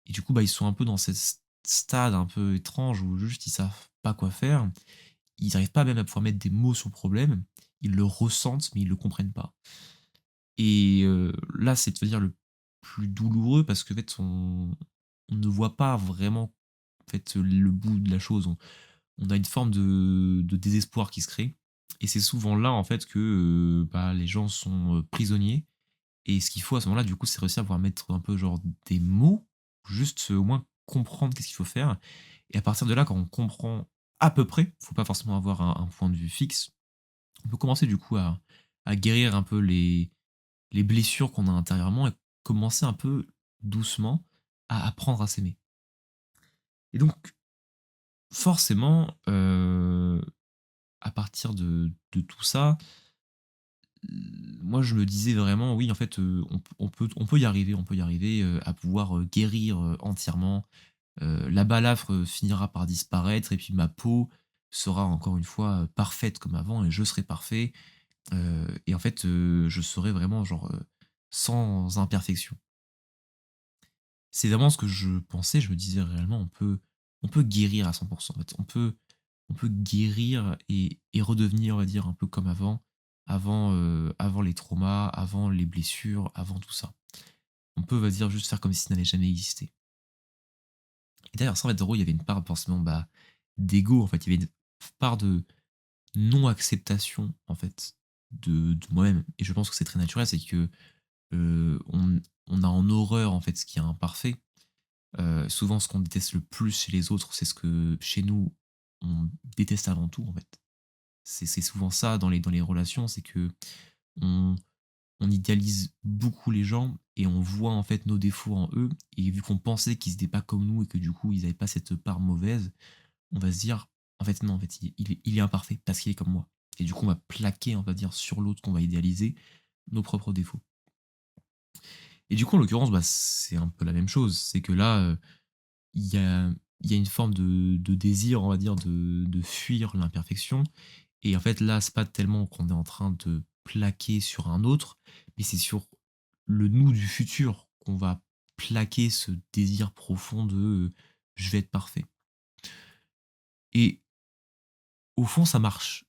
et du coup, bah, ils sont un peu dans ce stade un peu étrange où juste ils savent pas quoi faire, ils n'arrivent pas même à pouvoir mettre des mots sur le problème, ils le ressentent mais ils le comprennent pas. Et là, c'est de dire le plus douloureux parce que en fait, on ne voit pas vraiment en fait, le bout de la chose. On a une forme de désespoir qui se crée. Et c'est souvent là, en fait, que bah, les gens sont prisonniers. Et ce qu'il faut à ce moment-là, du coup, c'est réussir à pouvoir mettre un peu genre des mots, juste au moins comprendre qu'est-ce qu'il faut faire. Et à partir de là, quand on comprend à peu près, faut pas forcément avoir un point de vue fixe, on peut commencer du coup à guérir un peu les blessures qu'on a intérieurement et commencer un peu doucement à apprendre à s'aimer. Et donc, forcément, à partir de tout ça, moi je me disais vraiment, oui, en fait, on peut y arriver, on peut y arriver à pouvoir guérir entièrement. La balafre finira par disparaître et puis ma peau sera encore une fois parfaite comme avant et je serai parfait. Et en fait, je serai vraiment genre sans imperfection. C'est vraiment ce que je pensais, je me disais réellement, on peut guérir à 100%. En fait. On peut guérir et redevenir, on va dire, un peu comme avant les traumas, avant les blessures, avant tout ça. On peut, on va dire, juste faire comme si ça n'avait jamais existé. Et d'ailleurs, ça, en fait, en gros, il y avait une part forcément bah, d'ego, en fait, il y avait une part de non-acceptation, en fait, de moi-même. Et je pense que c'est très naturel, c'est que on a en horreur, en fait, ce qui est imparfait. Souvent, ce qu'on déteste le plus chez les autres, c'est ce que chez nous, on déteste avant tout, en fait. C'est souvent ça dans les relations, c'est que on, on idéalise beaucoup les gens et on voit en fait nos défauts en eux. Et vu qu'on pensait qu'ils n'étaient pas comme nous et que du coup, ils n'avaient pas cette part mauvaise, on va se dire, en fait, non, en fait, il est imparfait parce qu'il est comme moi. Et du coup, on va plaquer, on va dire, sur l'autre qu'on va idéaliser nos propres défauts. Et du coup, en l'occurrence, bah, c'est un peu la même chose. C'est que là, il y a, il y a une forme de désir, on va dire, de fuir l'imperfection. Et en fait, là, c'est pas tellement qu'on est en train de plaquer sur un autre, mais c'est sur le nous du futur qu'on va plaquer ce désir profond de je vais être parfait. Et au fond, ça marche.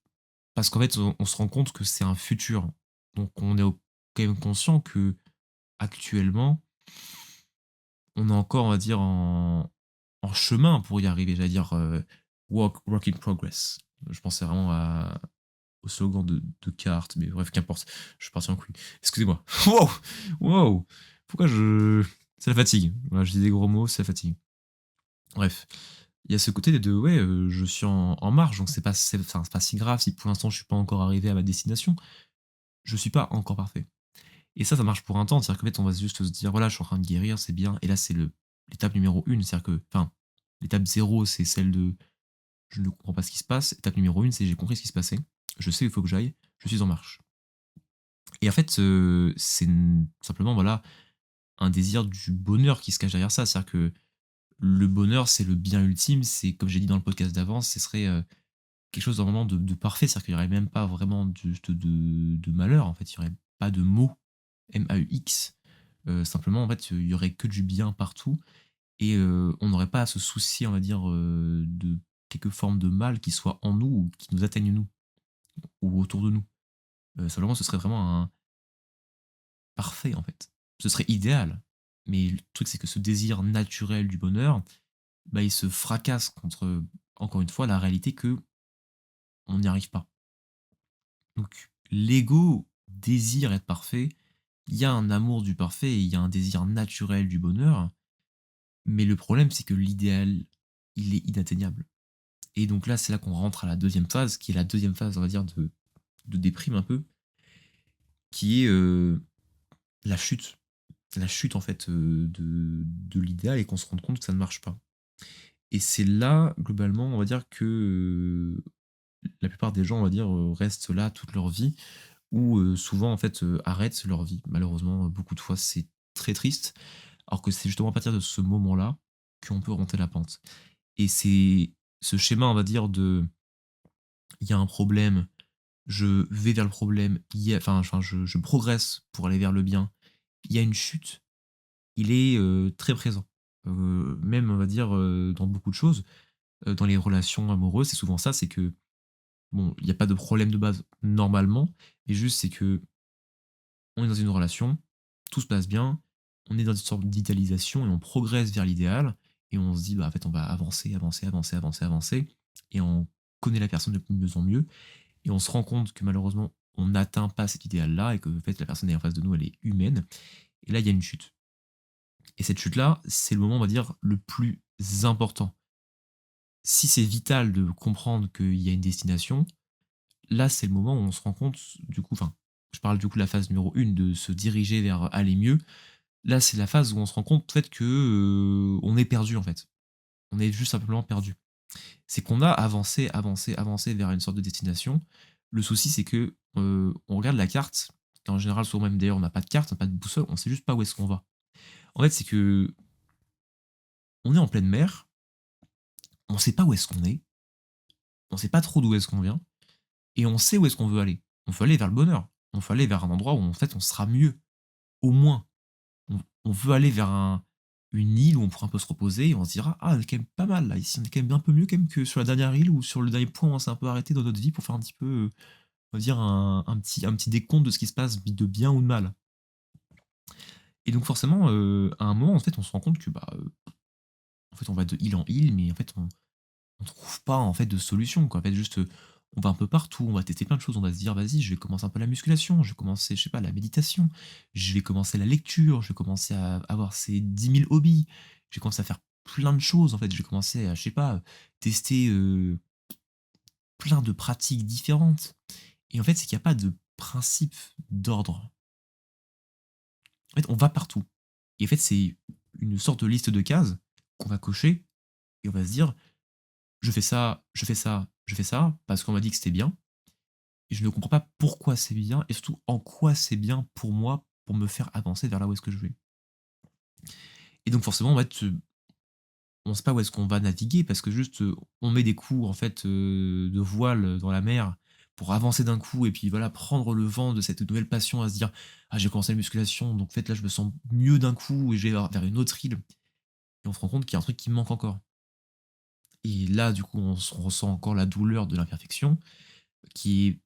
Parce qu'en fait, on se rend compte que c'est un futur. Donc, on est quand même conscient que actuellement, on est encore, on va dire, en chemin pour y arriver. J'allais dire work in progress. Je pensais vraiment au slogan de cartes, mais bref, qu'importe. Je suis parti en couille. Excusez-moi. Wow! Wow! Pourquoi je. C'est la fatigue. Voilà, je dis des gros mots, c'est la fatigue. Bref. Il y a ce côté de ouais, je suis en marche, donc enfin, c'est pas si grave si pour l'instant je suis pas encore arrivé à ma destination. Je suis pas encore parfait. Et ça marche pour un temps. C'est-à-dire qu'en fait, on va juste se dire voilà, je suis en train de guérir, c'est bien. Et là, c'est l'étape numéro 1. C'est-à-dire que. Enfin, l'étape 0, c'est celle de je ne comprends pas ce qui se passe. Étape numéro 1, c'est j'ai compris ce qui se passait. Je sais où il faut que j'aille. Je suis en marche. Et en fait, c'est simplement voilà, un désir du bonheur qui se cache derrière ça. C'est-à-dire que le bonheur, c'est le bien ultime. C'est, comme j'ai dit dans le podcast d'avant, ce serait quelque chose vraiment de parfait. C'est-à-dire qu'il n'y aurait même pas vraiment de malheur. En fait, il n'y aurait pas de mots. MAUX. Simplement, en fait, il y aurait que du bien partout et on n'aurait pas à se soucier, on va dire, de quelque forme de mal qui soit en nous ou qui nous atteigne nous ou autour de nous. Simplement, ce serait vraiment un parfait, en fait. Ce serait idéal. Mais le truc, c'est que ce désir naturel du bonheur, bah, il se fracasse contre, encore une fois, la réalité que on n'y arrive pas. Donc, l'ego désire être parfait. Il y a un amour du parfait et il y a un désir naturel du bonheur. Mais le problème, c'est que l'idéal, il est inatteignable. Et donc là, c'est là qu'on rentre à la deuxième phase, qui est la deuxième phase, on va dire, de déprime un peu, qui est la chute. La chute, en fait, de l'idéal et qu'on se rende compte que ça ne marche pas. Et c'est là, globalement, on va dire que la plupart des gens, on va dire, restent là toute leur vie, ou souvent, en fait, arrêtent leur vie. Malheureusement, beaucoup de fois, c'est très triste, alors que c'est justement à partir de ce moment-là qu'on peut remonter la pente. Et c'est ce schéma, on va dire, de il y a un problème, je vais vers le problème, enfin, je progresse pour aller vers le bien. Il y a une chute, il est très présent. Même, on va dire, dans beaucoup de choses, dans les relations amoureuses, c'est souvent ça, c'est que, bon, il n'y a pas de problème de base normalement, mais juste c'est que on est dans une relation, tout se passe bien, on est dans une sorte d'idéalisation et on progresse vers l'idéal, et on se dit, bah, en fait, on va avancer, avancer, avancer, avancer, avancer, et on connaît la personne de mieux en mieux, et on se rend compte que malheureusement, on n'atteint pas cet idéal-là, et que en fait, la personne est en face de nous, elle est humaine, et là, il y a une chute. Et cette chute-là, c'est le moment, on va dire, le plus important. Si c'est vital de comprendre qu'il y a une destination, là, c'est le moment où on se rend compte, du coup, enfin, je parle du coup de la phase numéro 1 de se diriger vers aller mieux. Là, c'est la phase où on se rend compte, en fait, que on est perdu, en fait. On est juste simplement perdu. C'est qu'on a avancé, avancé, avancé vers une sorte de destination. Le souci, c'est que on regarde la carte. Et en général, souvent même d'ailleurs, on n'a pas de carte, on n'a pas de boussole, on sait juste pas où est-ce qu'on va. En fait, c'est que on est en pleine mer, on sait pas où est-ce qu'on est, on sait pas trop d'où est-ce qu'on vient, et on sait où est-ce qu'on veut aller. On veut aller vers le bonheur. On veut aller vers un endroit où en fait on sera mieux. Au moins. On veut aller vers une île où on pourra un peu se reposer et on se dira ah on est quand même pas mal là ici, on est quand même un peu mieux quand même que sur la dernière île ou sur le dernier point où on s'est un peu arrêté dans notre vie pour faire un petit peu, on va dire un petit décompte de ce qui se passe de bien ou de mal. Et donc forcément, à un moment en fait on se rend compte que bah, en fait on va de île en île mais en fait on trouve pas en fait de solution quoi. En fait juste, on va un peu partout, on va tester plein de choses, on va se dire: «Vas-y, je vais commencer un peu la musculation, je vais commencer, je sais pas, la méditation, je vais commencer la lecture, je vais commencer à avoir ces 10 000 hobbies, je vais commencer à faire plein de choses en fait, je vais commencer à, je sais pas, tester, plein de pratiques différentes». Et en fait, c'est qu'il y a pas de principe d'ordre. En fait, on va partout et en fait, c'est une sorte de liste de cases qu'on va cocher et on va se dire: «Je fais ça, je fais ça, je fais ça parce qu'on m'a dit que c'était bien». Et je ne comprends pas pourquoi c'est bien et surtout en quoi c'est bien pour moi, pour me faire avancer vers là où est-ce que je vais. Et donc forcément, en fait, on sait pas où est-ce qu'on va naviguer parce que juste, on met des coups en fait, de voile dans la mer pour avancer d'un coup et puis voilà, prendre le vent de cette nouvelle passion à se dire: «Ah j'ai commencé la musculation donc en fait là je me sens mieux d'un coup et je vais vers une autre île» et on se rend compte qu'il y a un truc qui me manque encore. Et là du coup on ressent encore la douleur de l'imperfection qui est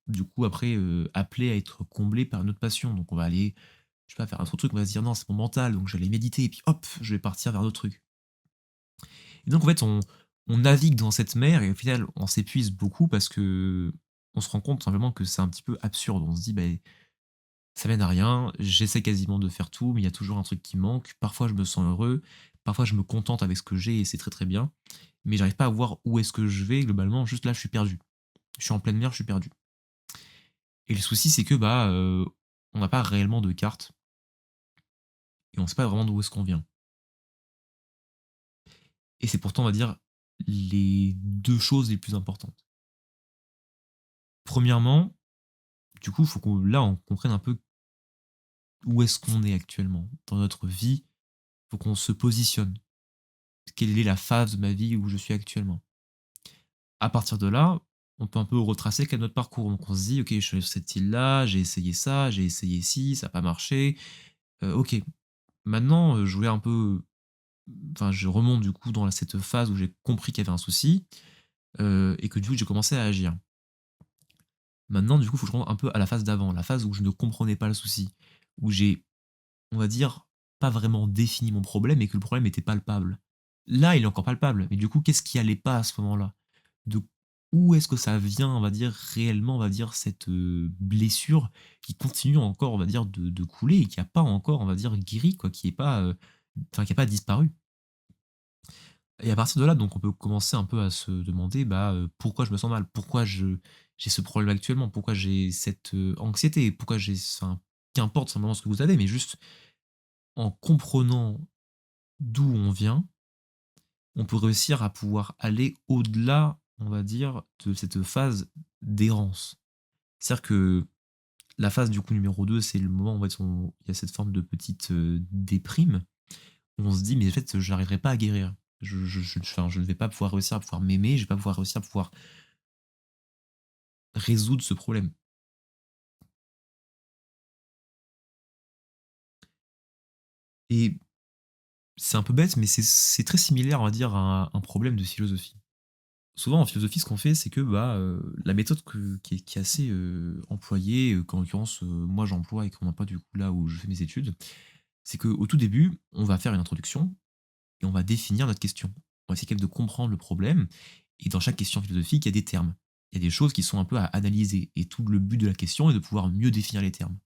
du coup après, appelée à être comblée par une autre passion. Donc on va aller, je sais pas, faire un autre truc, on va se dire: «Non, c'est mon mental», donc je vais aller méditer et puis hop, je vais partir vers d'autres trucs. Et donc en fait, on navigue dans cette mer et au final, on s'épuise beaucoup parce que on se rend compte simplement que c'est un petit peu absurde. On se dit: «Beh, ça mène à rien, j'essaie quasiment de faire tout, mais il y a toujours un truc qui manque. Parfois je me sens heureux, parfois je me contente avec ce que j'ai et c'est très, très bien, mais j'arrive pas à voir où est-ce que je vais globalement, juste là, je suis perdu. Je suis en pleine mer, je suis perdu». Et le souci, c'est que, bah, on n'a pas réellement de carte et on sait pas vraiment d'où est-ce qu'on vient. Et c'est pourtant, on va dire, les 2 choses les plus importantes. Premièrement, du coup, il faut qu'on là, on comprenne un peu où est-ce qu'on est actuellement dans notre vie. Il faut qu'on se positionne. Quelle est la phase de ma vie où je suis actuellement? À partir de là, on peut un peu retracer quel est notre parcours. Donc on se dit: «OK, je suis allé sur cette île-là, j'ai essayé ça, j'ai essayé ci, ça a pas marché. OK, maintenant, je voulais un peu enfin, je remonte du coup dans cette phase où j'ai compris qu'il y avait un souci, et que du coup j'ai commencé à agir. Maintenant, du coup, il faut que je remonte un peu à la phase d'avant, la phase où je ne comprenais pas le souci, où j'ai, on va dire, pas vraiment défini mon problème et que le problème était palpable. Là, il est encore palpable, mais du coup, qu'est-ce qui allait pas à ce moment-là? De où est-ce que ça vient, on va dire, réellement, on va dire, cette, blessure qui continue encore, on va dire, de couler et qui a pas encore, on va dire, guéri, quoi, qui est pas, enfin, qui a pas disparu. Et à partir de là, donc on peut commencer un peu à se demander, bah, pourquoi je me sens mal? Pourquoi j'ai ce problème actuellement? Pourquoi j'ai cette, anxiété? Pourquoi j'ai enfin, qu'importe simplement ce que vous avez, mais juste en comprenant d'où on vient, on peut réussir à pouvoir aller au-delà, on va dire, de cette phase d'errance. C'est-à-dire que la phase du coup numéro 2, c'est le moment où en fait il y a cette forme de petite, déprime, où on se dit: «Mais en fait, j'arriverai pas à guérir. Enfin, je ne vais pas pouvoir réussir à pouvoir m'aimer, je vais pas pouvoir réussir à pouvoir résoudre ce problème». Et c'est un peu bête, mais c'est très similaire, on va dire, à un problème de philosophie. Souvent en philosophie, ce qu'on fait, c'est que, bah, la méthode qui est assez, employée, qu'en l'occurrence, moi j'emploie et qu'on n'a pas du coup là où je fais mes études, c'est qu'au tout début, on va faire une introduction et on va définir notre question. On va essayer quand même de comprendre le problème et dans chaque question philosophique, il y a des termes. Il y a des choses qui sont un peu à analyser et tout le but de la question est de pouvoir mieux définir les termes.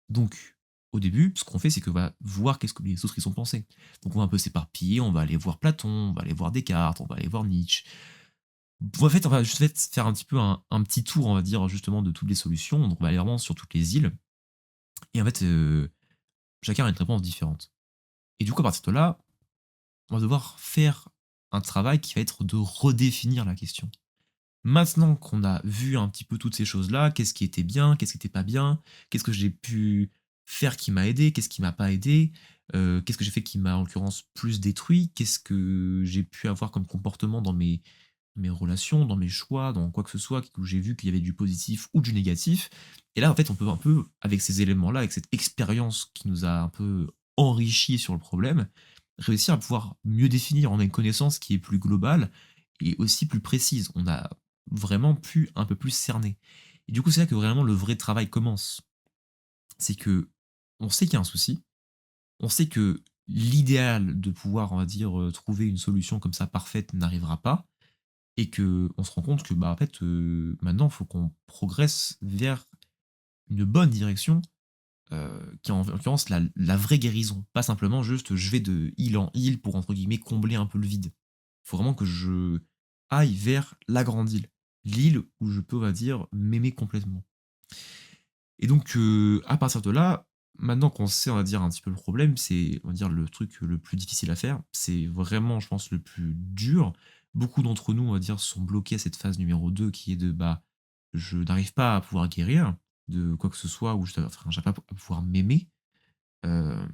Donc, au début, ce qu'on fait, c'est qu'on va voir qu'est-ce que les autres ils ont pensé. Donc on va un peu s'éparpiller, on va aller voir Platon, on va aller voir Descartes, on va aller voir Nietzsche. En fait, on va juste faire un petit peu un petit tour, on va dire, justement, de toutes les solutions. Donc on va aller vraiment sur toutes les îles. Et en fait, chacun a une réponse différente. Et du coup, à partir de là, on va devoir faire un travail qui va être de redéfinir la question. Maintenant qu'on a vu un petit peu toutes ces choses-là, qu'est-ce qui était bien, qu'est-ce qui était pas bien, qu'est-ce que j'ai pu faire qui m'a aidé, qu'est-ce qui m'a pas aidé, qu'est-ce que j'ai fait qui m'a en l'occurrence plus détruit, qu'est-ce que j'ai pu avoir comme comportement dans mes relations, dans mes choix, dans quoi que ce soit, où j'ai vu qu'il y avait du positif ou du négatif. Et là, en fait, on peut un peu, avec ces éléments-là, avec cette expérience qui nous a un peu enrichi sur le problème, réussir à pouvoir mieux définir. On a une connaissance qui est plus globale et aussi plus précise. On a vraiment pu un peu plus cerner. Et du coup, c'est là que vraiment le vrai travail commence. C'est que on sait qu'il y a un souci, on sait que l'idéal de pouvoir, on va dire, trouver une solution comme ça parfaite n'arrivera pas, et que on se rend compte que, bah, en fait, maintenant, il faut qu'on progresse vers une bonne direction, qui est en l'occurrence la vraie guérison. Pas simplement juste, je vais de île en île pour, entre guillemets, «combler un peu le vide». Il faut vraiment que je aille vers la grande île. L'île où je peux, on va dire, m'aimer complètement. Et donc, à partir de là, maintenant qu'on sait, on va dire, un petit peu le problème, c'est, on va dire, le truc le plus difficile à faire. C'est vraiment, je pense, le plus dur. Beaucoup d'entre nous, on va dire, sont bloqués à cette phase numéro 2 qui est de, bah, je n'arrive pas à pouvoir guérir de quoi que ce soit ou je enfin, j'arrive pas à pouvoir m'aimer. Heu,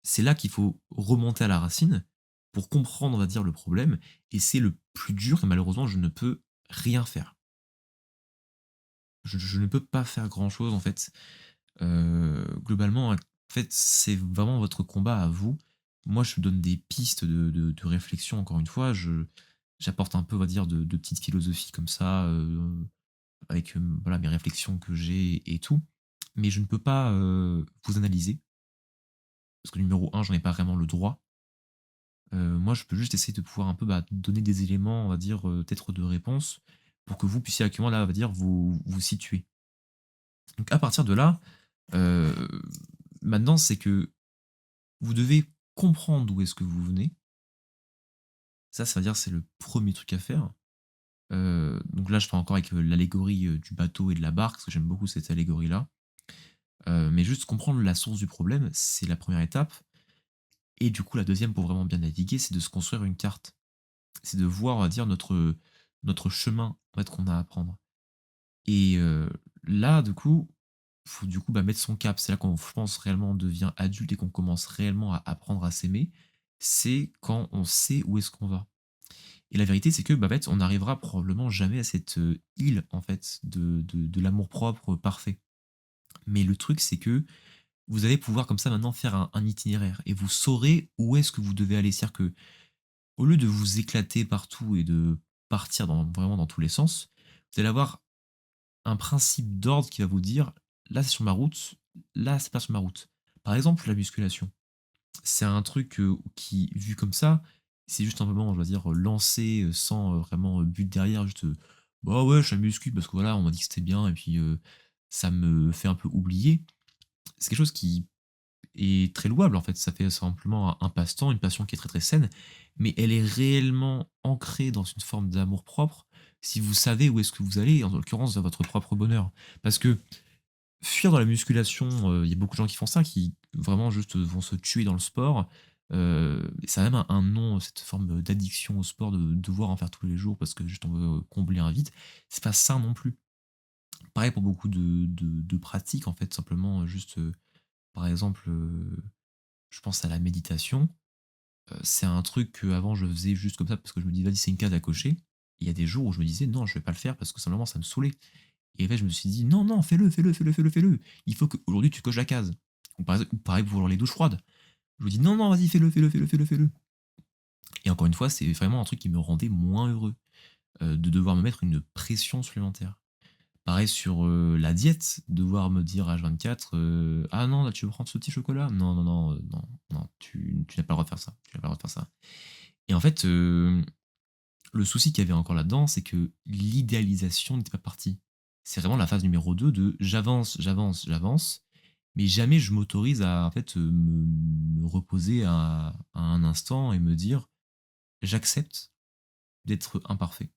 c'est là qu'il faut remonter à la racine pour comprendre, on va dire, le problème et c'est le plus dur et malheureusement, je ne peux rien faire. Je ne peux pas faire grand chose, en fait. Globalement, en fait, c'est vraiment votre combat à vous. Moi, je donne des pistes de réflexion, encore une fois. J'apporte un peu, on va dire, de petites philosophies comme ça, avec, voilà, mes réflexions que j'ai et tout. Mais je ne peux pas, vous analyser, parce que numéro un, j'en ai pas vraiment le droit. Moi, je peux juste essayer de pouvoir un peu, bah, donner des éléments, on va dire, peut-être de réponse, pour que vous puissiez actuellement, là, on va dire, vous situer. Donc à partir de là, heu, maintenant, c'est que vous devez comprendre d'où est-ce que vous venez. Ça veut dire, c'est le premier truc à faire. Donc là, je fais encore avec, l'allégorie, du bateau et de la barque, parce que j'aime beaucoup cette allégorie-là. Mais juste comprendre la source du problème, c'est la première étape et du coup, la deuxième pour vraiment bien naviguer, c'est de se construire une carte. C'est de voir, on va dire, notre chemin, en fait, qu'on a à prendre et là, du coup, faut du coup, bah, mettre son cap. C'est là qu'on, je pense, réellement on devient adulte et qu'on commence réellement à apprendre à s'aimer. C'est quand on sait où est-ce qu'on va. Et la vérité, c'est que, bah, en fait, on n'arrivera probablement jamais à cette, île, en fait, de l'amour-propre parfait. Mais le truc, c'est que vous allez pouvoir comme ça maintenant faire un itinéraire et vous saurez où est-ce que vous devez aller. C'est-à-dire que au lieu de vous éclater partout et de partir vraiment dans tous les sens, vous allez avoir un principe d'ordre qui va vous dire: «Là, c'est sur ma route, là, c'est pas sur ma route». Par exemple, la musculation. C'est un truc, qui, vu comme ça, c'est juste simplement, on va dire, lancé, sans, vraiment, but derrière, juste, «Bah, ouais, je fais la muscu parce que voilà, on m'a dit que c'était bien et puis, ça me fait un peu oublier». C'est quelque chose qui est très louable, en fait. Ça fait simplement un passe-temps, une passion qui est très, très saine, mais elle est réellement ancrée dans une forme d'amour-propre si vous savez où est-ce que vous allez, en l'occurrence, vers votre propre bonheur. Parce que fuir dans la musculation, il y a beaucoup de gens qui font ça, qui vraiment juste, vont se tuer dans le sport. Ça a même un nom, cette forme d'addiction au sport, de devoir en faire tous les jours parce que juste on veut, combler un vide. C'est pas sain non plus. Pareil pour beaucoup de pratiques en fait, simplement, juste, par exemple, je pense à la méditation. C'est un truc qu'avant je faisais juste comme ça parce que je me dis: «Vas-y, c'est une case à cocher». Il y a des jours où je me disais: «Non, je vais pas le faire parce que simplement ça me saoulait». Et en fait, je me suis dit: «Non, non, fais-le, fais-le, fais-le, fais-le, fais-le. Il faut qu'aujourd'hui tu coches la case». Ou pareil pour les douches froides. Je me dis: «Non, non, vas-y, fais-le, fais-le, fais-le, fais-le, fais-le». Et encore une fois, c'est vraiment un truc qui me rendait moins heureux, de devoir me mettre une pression supplémentaire. Pareil sur, la diète, devoir me dire H24, «Ah non, là tu veux prendre ce petit chocolat? Non, non, non, non, non, tu n'as pas le droit de faire ça, tu n'as pas le droit de faire ça». Et en fait, le souci qu'il y avait encore là-dedans, c'est que l'idéalisation n'était pas partie. C'est vraiment la phase numéro 2 de j'avance, j'avance, j'avance, mais jamais je m'autorise à en fait, me reposer à un instant et me dire: «J'accepte d'être imparfait».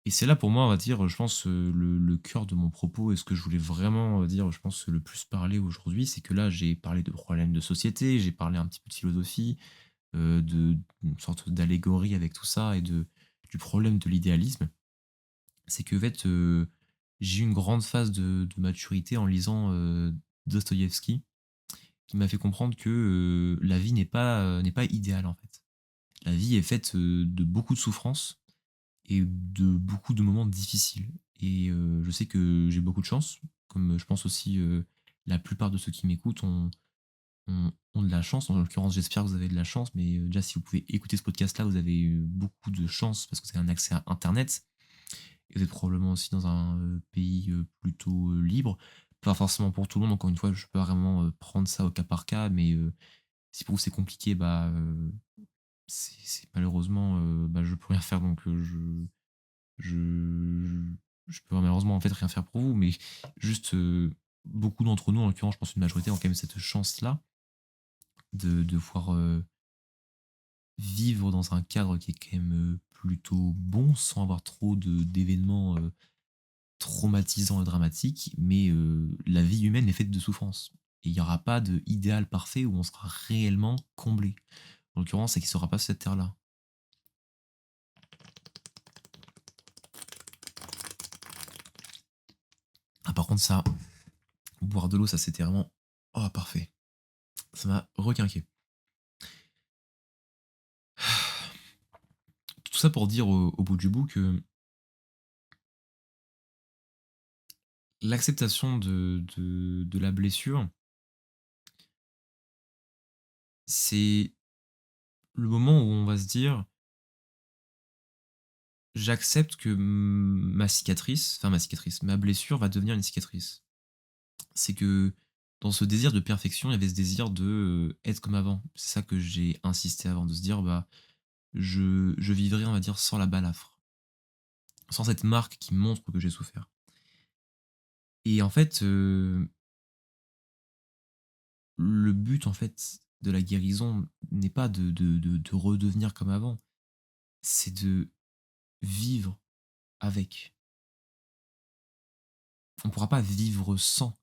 Et c'est là pour moi, on va dire, je pense, le cœur de mon propos et ce que je voulais vraiment, dire, je pense, le plus parler aujourd'hui, c'est que là, j'ai parlé de problèmes de société, j'ai parlé un petit peu de philosophie, de une sorte d'allégorie avec tout ça et du problème de l'idéalisme. C'est que en fait, j'ai eu une grande phase de maturité en lisant, Dostoïevski, qui m'a fait comprendre que, la vie n'est pas idéale, en fait. La vie est faite, de beaucoup de souffrances et de beaucoup de moments difficiles. Et je sais que j'ai beaucoup de chance, comme je pense aussi, la plupart de ceux qui m'écoutent ont de la chance. En l'occurrence, j'espère que vous avez de la chance, mais déjà, si vous pouvez écouter ce podcast-là, vous avez eu beaucoup de chance parce que vous avez un accès à internet et vous êtes probablement aussi dans un, pays, plutôt, libre. Pas forcément pour tout le monde, encore une fois, je peux pas vraiment, prendre ça au cas par cas, mais si pour vous c'est compliqué, bah, c'est malheureusement, bah, je peux rien faire donc je je peux malheureusement en fait rien faire pour vous, mais juste, beaucoup d'entre nous, en l'occurrence, je pense une majorité, ont quand même cette chance-là de pouvoir, vivre dans un cadre qui est quand même, plutôt bon, sans avoir trop d'événements, traumatisants et dramatiques. Mais, la vie humaine est faite de souffrances et il y aura pas d'idéal parfait où on sera réellement comblé. En l'occurrence, c'est qu'il ne sera pas sur cette terre-là. Ah par contre ça, boire de l'eau, ça c'était vraiment, oh parfait. Ça m'a requinqué. Tout ça pour dire au bout du bout que l'acceptation de la blessure, c'est le moment où on va se dire: «J'accepte que ma cicatrice, ma blessure va devenir une cicatrice». C'est que dans ce désir de perfection, il y avait ce désir de, être comme avant. C'est ça que j'ai insisté avant, de se dire: «Bah, je vivrai, on va dire, sans la balafre, sans cette marque qui montre que j'ai souffert». Et en fait, le but, en fait, de la guérison n'est pas de redevenir comme avant, c'est de vivre avec. On pourra pas vivre sans,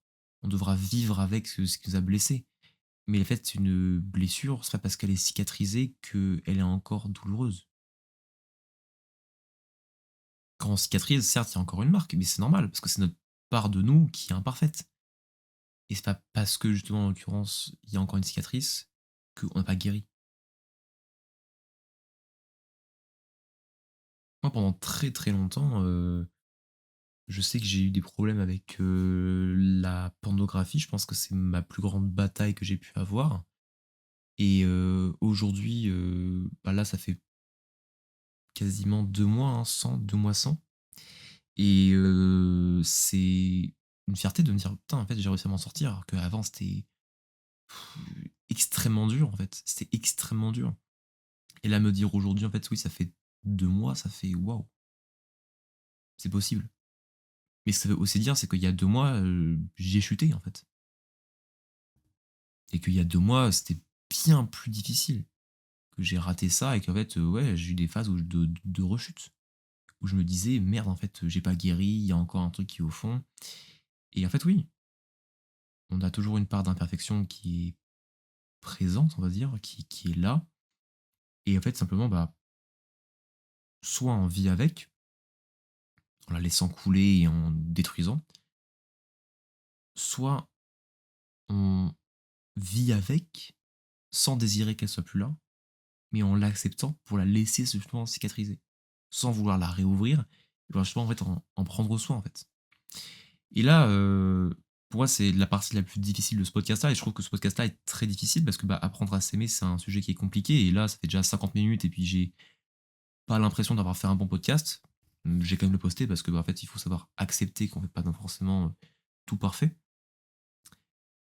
on devra vivre avec ce qui nous a blessés. Mais en fait, une blessure, c'est pas parce qu'elle est cicatrisée qu'elle est encore douloureuse. Quand on cicatrise, certes, il y a encore une marque, mais c'est normal parce que c'est notre part de nous qui est imparfaite. Et c'est pas parce que justement, en l'occurrence, il y a encore une cicatrice qu'on n'a pas guéri. Moi, pendant très, très longtemps, je sais que j'ai eu des problèmes avec, la pornographie. Je pense que c'est ma plus grande bataille que j'ai pu avoir et aujourd'hui, bah, là, ça fait quasiment 2 mois, hein, sans 2 mois sans et c'est une fierté de me dire: «Putain, en fait, j'ai réussi à m'en sortir», alors qu'avant, c'était extrêmement dur, en fait. C'était extrêmement dur et là, me dire aujourd'hui, en fait, oui, ça fait 2 mois, ça fait waouh, c'est possible. Mais ce que ça veut aussi dire, c'est qu'il y a 2 mois, j'ai chuté, en fait et qu'il y a 2 mois, c'était bien plus difficile, que j'ai raté ça et qu'en fait, ouais, j'ai eu des phases où de rechute, où je me disais: «Merde, en fait, j'ai pas guéri, il y a encore un truc qui est au fond» et en fait, oui, on a toujours une part d'imperfection qui est présente, on va dire, qui est là et en fait, simplement, bah, soit on vit avec, en la laissant couler et en détruisant, soit on vit avec, sans désirer qu'elle soit plus là, mais en l'acceptant pour la laisser justement cicatriser, sans vouloir la réouvrir, et ben justement en fait en prendre soin en fait. Et là, pour moi c'est la partie la plus difficile de ce podcast-là, et je trouve que ce podcast-là est très difficile parce que bah, apprendre à s'aimer c'est un sujet qui est compliqué, et là ça fait déjà 50 minutes et puis j'ai pas l'impression d'avoir fait un bon podcast. J'ai quand même le posté parce que bah, en fait il faut savoir accepter qu'on fait pas forcément tout parfait.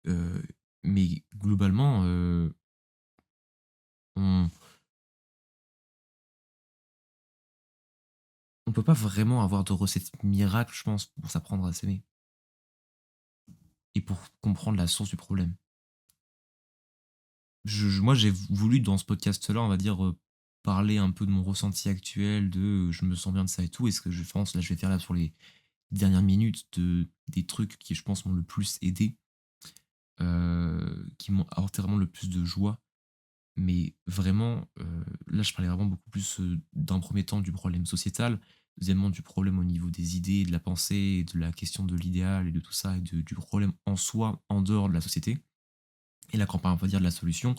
Euh, mais globalement, on, on peut pas vraiment avoir de recette miracle, je pense, pour s'apprendre à s'aimer et pour comprendre la source du problème. Moi, j'ai voulu, dans ce podcast-là, on va dire, parler un peu de mon ressenti actuel, de je me sens bien de ça et tout. Et ce que je pense, là, je vais faire là sur les dernières minutes, des trucs qui, je pense, m'ont le plus aidé, qui m'ont apporté vraiment le plus de joie. Mais vraiment, là, je parlais vraiment beaucoup plus d'un premier temps du problème sociétal, deuxièmement du problème au niveau des idées, de la pensée, et de la question de l'idéal et de tout ça, et du problème en soi, en dehors de la société. Et là, quand on parle, on va dire, de la solution,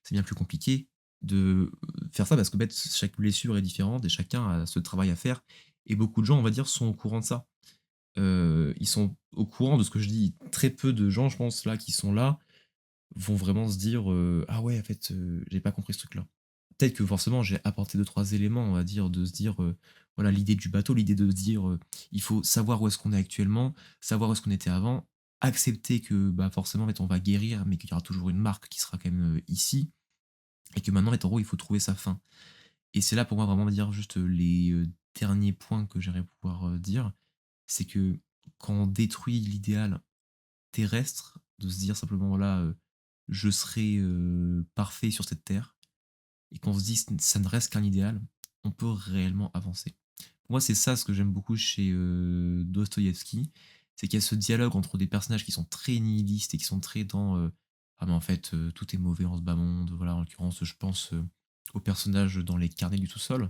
c'est bien plus compliqué de faire ça parce que chaque blessure est différente et chacun a ce travail à faire. Et beaucoup de gens, on va dire, sont au courant de ça. Ils sont au courant de ce que je dis. Très peu de gens, je pense, là, qui sont là, vont vraiment se dire ah ouais, en fait, j'ai pas compris ce truc-là. Peut-être que forcément, j'ai apporté deux, trois éléments, on va dire, de se dire voilà, l'idée du bateau, l'idée de se dire il faut savoir où est-ce qu'on est actuellement, savoir où est-ce qu'on était avant, accepter que bah, forcément, en fait, on va guérir, mais qu'il y aura toujours une marque qui sera quand même ici, et que maintenant, en fait, en gros, il faut trouver sa fin. Et c'est là pour moi vraiment, on va dire, juste les derniers points que j'aimerais pouvoir dire, c'est que quand on détruit l'idéal terrestre, de se dire simplement, voilà, je serai parfait sur cette terre, et qu'on se dit, ça ne reste qu'un idéal, on peut réellement avancer. Pour moi, c'est ça ce que j'aime beaucoup chez Dostoïevski, c'est qu'il y a ce dialogue entre des personnages qui sont très nihilistes et qui sont très dans ah mais en fait tout est mauvais en ce bas monde. Voilà, en l'occurrence, je pense aux personnages dans les carnets du tout-sol,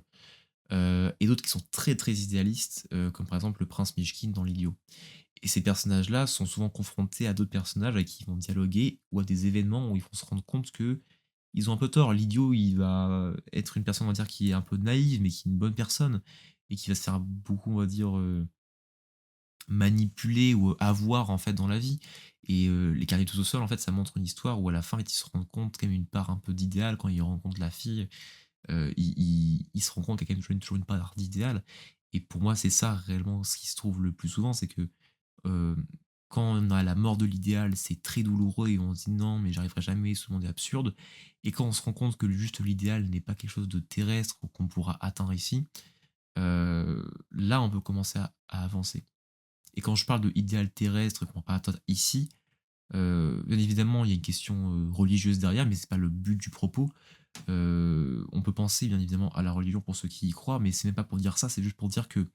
et d'autres qui sont très très idéalistes, comme par exemple le prince Mishkin dans l'Idiot. Et ces personnages-là sont souvent confrontés à d'autres personnages avec qui ils vont dialoguer, ou à des événements où ils vont se rendre compte que ils ont un peu tort. L'idiot, il va être une personne, on va dire, qui est un peu naïve, mais qui est une bonne personne, et qui va se faire beaucoup, on va dire, manipuler ou avoir, en fait, dans la vie. Et les carnets tout au sol, en fait, ça montre une histoire où, à la fin, ils se rendent compte quand même une part un peu d'idéal quand ils rencontrent la fille. Il se rend compte qu'il y a quand même toujours une part d'idéal. Et pour moi, c'est ça réellement ce qui se trouve le plus souvent, c'est que euh, quand on a la mort de l'idéal, c'est très douloureux et on se dit non, mais j'arriverai jamais, ce monde est absurde. Et quand on se rend compte que juste l'idéal n'est pas quelque chose de terrestre ou qu'on pourra atteindre ici, là on peut commencer à avancer. Et quand je parle de idéal terrestre qu'on va atteindre ici, bien évidemment il y a une question religieuse derrière, mais c'est pas le but du propos. On peut penser bien évidemment à la religion pour ceux qui y croient, mais c'est même pas pour dire ça, c'est juste pour dire que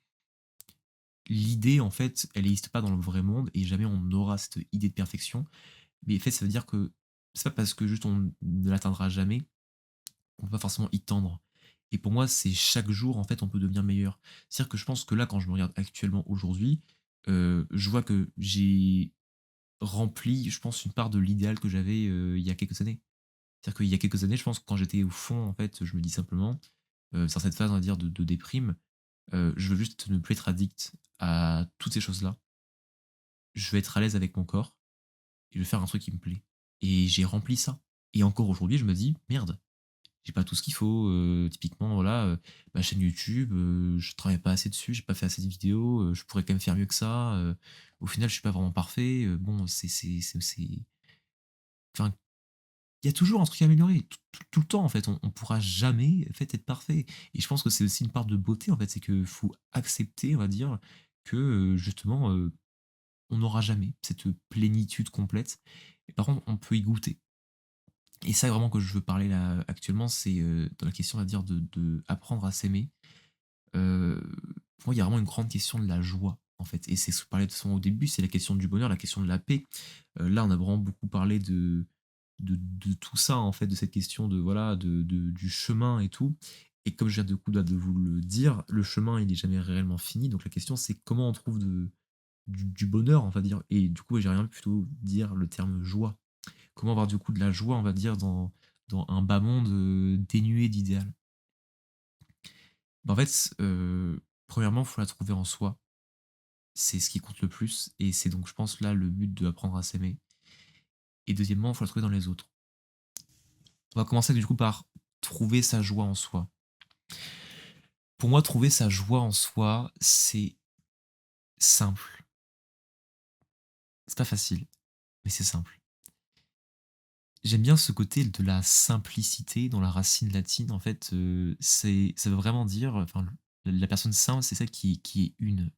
l'idée, en fait, elle n'existe pas dans le vrai monde et jamais on aura cette idée de perfection. Mais en fait, ça veut dire que c'est pas parce que juste on ne l'atteindra jamais qu'on peut pas forcément y tendre. Et pour moi, c'est chaque jour, en fait, on peut devenir meilleur. C'est-à-dire que je pense que là, quand je me regarde actuellement aujourd'hui, je vois que j'ai rempli, je pense, une part de l'idéal que j'avais il y a quelques années. C'est-à-dire qu'il y a quelques années, je pense que quand j'étais au fond, en fait, je me dis simplement, sur cette phase, on va dire, de déprime, Je veux juste ne plus être addict à toutes ces choses-là. Je veux être à l'aise avec mon corps et je veux faire un truc qui me plaît. Et j'ai rempli ça. Et encore aujourd'hui, je me dis: «Merde, j'ai pas tout ce qu'il faut», typiquement, voilà, ma chaîne YouTube, je travaille pas assez dessus, j'ai pas fait assez de vidéos, je pourrais quand même faire mieux que ça, au final, je suis pas vraiment parfait, bon, c'est enfin, il y a toujours un truc à améliorer, tout le temps, en fait. On pourra jamais, en fait, être parfait et je pense que c'est aussi une part de beauté, en fait, c'est que faut accepter, on va dire, que, justement, on n'aura jamais cette plénitude complète et par contre, on peut y goûter et ça, vraiment, que je veux parler là, actuellement, c'est, dans la question, on va dire, de apprendre à s'aimer. Heu, pour moi, il y a vraiment une grande question de la joie, en fait et c'est ce que je parlais de son au début, c'est la question du bonheur, la question de la paix. Là, on a vraiment beaucoup parlé de tout ça, en fait, de cette question de, voilà, du chemin et tout et comme je viens de vous le dire, le chemin, il est jamais réellement fini donc la question, c'est comment on trouve du bonheur, on va dire et du coup, j'aimerais bien plutôt dire le terme joie. Comment avoir, du coup, de la joie, on va dire, dans un bas monde, dénué d'idéal? Bah, en fait, premièrement, il faut la trouver en soi. C'est ce qui compte le plus et c'est donc, je pense, là, le but d'apprendre à s'aimer et deuxièmement, il faut la trouver dans les autres. On va commencer, du coup, par trouver sa joie en soi. Pour moi, trouver sa joie en soi, c'est simple. C'est pas facile, mais c'est simple. J'aime bien ce côté de la simplicité dans la racine latine, en fait, ça veut vraiment dire, enfin, la personne simple, c'est celle qui est une.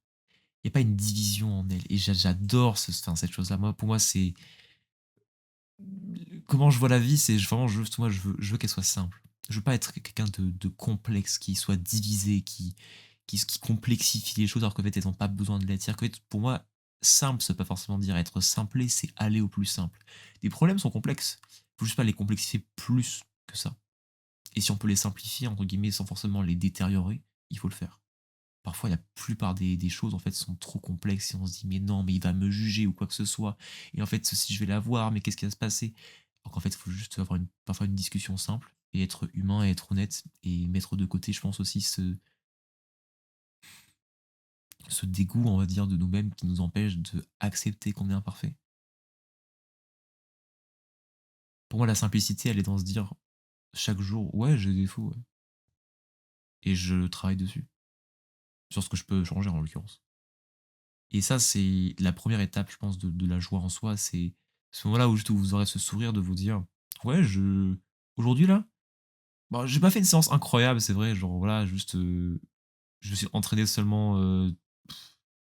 Il y a pas une division en elle et j'adore cette chose-là. Moi, pour moi, c'est comment je vois la vie, c'est vraiment juste moi, je veux qu'elle soit simple. Je veux pas être quelqu'un de complexe, qui soit divisé, qui complexifie les choses alors qu'en fait, elles ont pas besoin de l'être. C'est-à-dire qu'en fait, pour moi, simple, ça veut pas forcément dire être simplé, c'est aller au plus simple. Les problèmes sont complexes. Faut juste pas les complexifier plus que ça. Et si on peut les simplifier, entre guillemets, sans forcément les détériorer, il faut le faire. Parfois, la plupart des choses, en fait, sont trop complexes et on se dit: «Mais non, mais il va me juger ou quoi que ce soit et en fait, ceci, je vais l'avoir, mais qu'est-ce qui va se passer?» Donc en fait, il faut juste avoir parfois une discussion simple et être humain et être honnête et mettre de côté, je pense aussi, ce dégoût, on va dire, de nous-mêmes qui nous empêche d'accepter qu'on est imparfait. Pour moi, la simplicité, elle est dans se dire chaque jour: «Ouais, j'ai des défauts, ouais» et je travaille dessus, sur ce que je peux changer, en l'occurrence. Et ça, c'est la première étape, je pense, de la joie en soi. C'est ce moment-là où juste vous aurez ce sourire de vous dire: «Ouais, aujourd'hui là, bah, j'ai pas fait une séance incroyable, c'est vrai, genre voilà, juste, je me suis entraîné seulement,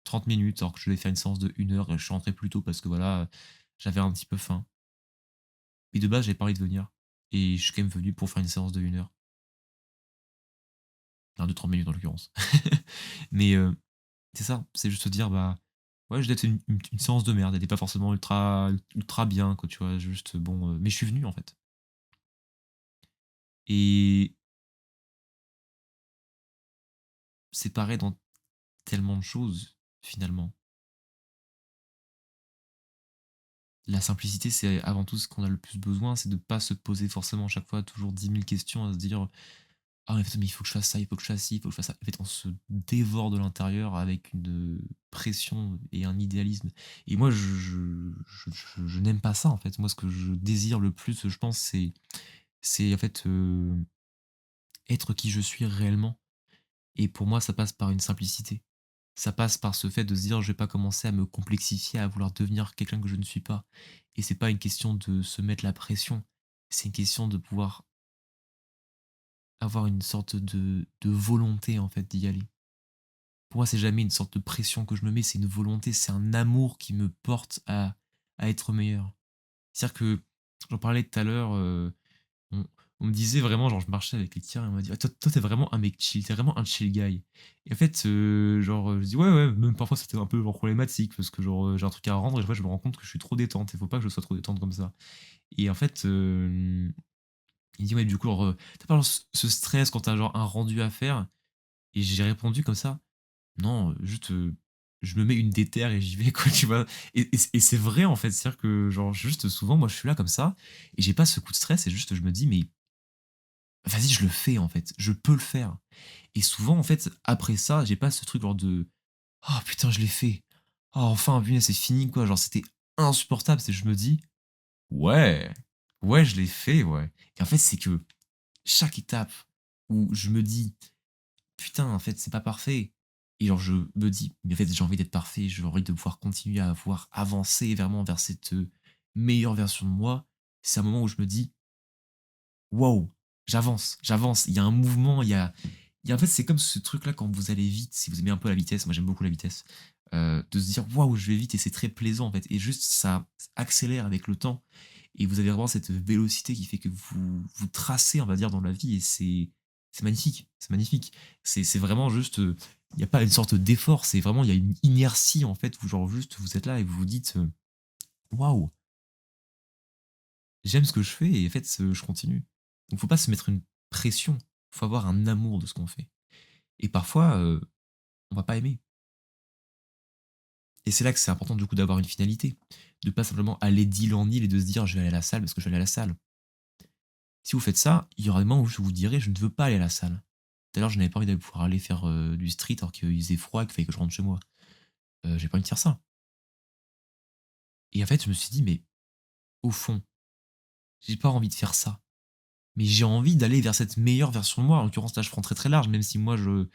30 minutes alors que je devais faire une séance de 1 heure et je suis rentré plus tôt parce que voilà, j'avais un petit peu faim. Et de base, j'avais pas envie de venir et je suis quand même venu pour faire une séance de 1 heure, enfin de 30 minutes en l'occurrence. Mais, c'est ça, c'est juste se dire: «Bah, ouais, j'ai peut-être une séance de merde, elle est pas forcément ultra bien, quoi», tu vois? Juste bon, mais je suis venu, en fait et c'est pareil dans tellement de choses, finalement. La simplicité, c'est avant tout ce qu'on a le plus besoin, c'est de pas se poser forcément à chaque fois toujours 10 000 questions, à se dire: «Ah mais putain, mais il faut que je fasse ça, il faut que je fasse ci, il faut que je fasse ça». En fait, on se dévore de l'intérieur avec une, pression et un idéalisme et moi je n'aime pas ça, en fait. Moi, ce que je désire le plus, je pense, c'est en fait, être qui je suis réellement et pour moi, ça passe par une simplicité. Ça passe par ce fait de se dire: «Je vais pas commencer à me complexifier, à vouloir devenir quelqu'un que je ne suis pas» et c'est pas une question de se mettre la pression, c'est une question de pouvoir avoir une sorte de volonté, en fait, d'y aller. Pour moi, c'est jamais une sorte de pression que je me mets, c'est une volonté, c'est un amour qui me porte à être meilleur. C'est-à-dire que, j'en parlais tout à l'heure, on on me disait vraiment, genre, je marchais avec les tiens et on m'a dit: «Ah toi, tu vraiment un mec chill, t'es vraiment un chill guy» et en fait, genre, je dis: «Ouais, ouais», même parfois c'était un peu, genre, problématique parce que, genre, j'ai un truc à rendre et des fois je me rends compte que je suis trop détente. Il faut pas que je sois trop détente comme ça et en fait, il dit: «Ouais, du coup, genre, tu pas genre ce stress quand t'as genre, un rendu à faire?» et j'ai répondu comme ça: «Non, juste, je me mets une déterre et j'y vais quoi», tu vois? Et c'est vrai en fait, c'est-à-dire que genre juste souvent moi je suis là comme ça et j'ai pas ce coup de stress et juste je me dis: «Mais vas-y, je le fais en fait, je peux le faire. Et souvent, en fait, après ça, j'ai pas ce truc genre de oh putain, je l'ai fait. Oh, enfin, punaise, c'est fini quoi. Genre, c'était insupportable. C'est je me dis ouais, ouais, je l'ai fait, ouais. Et en fait, c'est que chaque étape où je me dis putain, en fait, c'est pas parfait. Et genre, je me dis, mais en fait, j'ai envie d'être parfait, j'ai envie de pouvoir continuer à pouvoir avancer vraiment vers cette meilleure version de moi. C'est un moment où je me dis, waouh, j'avance, j'avance. Il y a un mouvement, en fait, c'est comme ce truc-là quand vous allez vite, si vous aimez un peu la vitesse, moi j'aime beaucoup la vitesse, de se dire, waouh, je vais vite et c'est très plaisant en fait. Et juste, ça accélère avec le temps. Et vous avez vraiment cette vélocité qui fait que vous tracez, on va dire, dans la vie. Et c'est magnifique, c'est magnifique. C'est vraiment juste, il n'y a pas une sorte d'effort, c'est vraiment, il y a une inertie en fait, où genre juste, vous êtes là et vous vous dites, waouh, j'aime ce que je fais et en fait, je continue. Donc faut pas se mettre une pression, faut avoir un amour de ce qu'on fait. Et parfois, on va pas aimer. Et c'est là que c'est important du coup d'avoir une finalité, de pas simplement aller d'île en île et de se dire je vais aller à la salle parce que je vais aller à la salle. Si vous faites ça, il y aura des moments où je vous dirai je ne veux pas aller à la salle. D'ailleurs, je n'avais pas envie d'aller pouvoir aller faire du street alors qu'il faisait froid et qu'il fallait que je rentre chez moi. J'ai pas envie de faire ça. Et en fait, je me suis dit mais au fond, j'ai pas envie de faire ça. Mais j'ai envie d'aller vers cette meilleure version de moi. En l'occurrence, là, je prends très très large, même si moi, je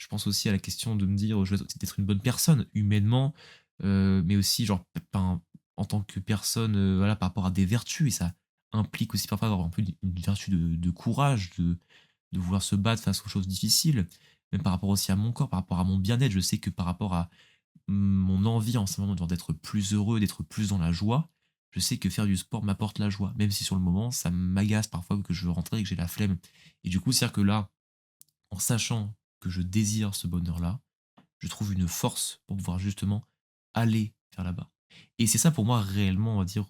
pense aussi à la question de me dire, je veux être une bonne personne, humainement, mais aussi, genre, en tant que personne, voilà, par rapport à des vertus. Et ça implique aussi parfois d'avoir un peu une vertu de courage, de vouloir se battre face aux choses difficiles, même par rapport aussi à mon corps, par rapport à mon bien-être. Je sais que par rapport à mon envie en ce moment d'être plus heureux, d'être plus dans la joie, je sais que faire du sport m'apporte la joie, même si sur le moment, ça m'agace parfois que je veux rentrer et que j'ai la flemme. Et du coup, c'est-à-dire que là, en sachant que je désire ce bonheur-là, je trouve une force pour pouvoir justement aller vers là-bas. Et c'est ça pour moi réellement, on va dire,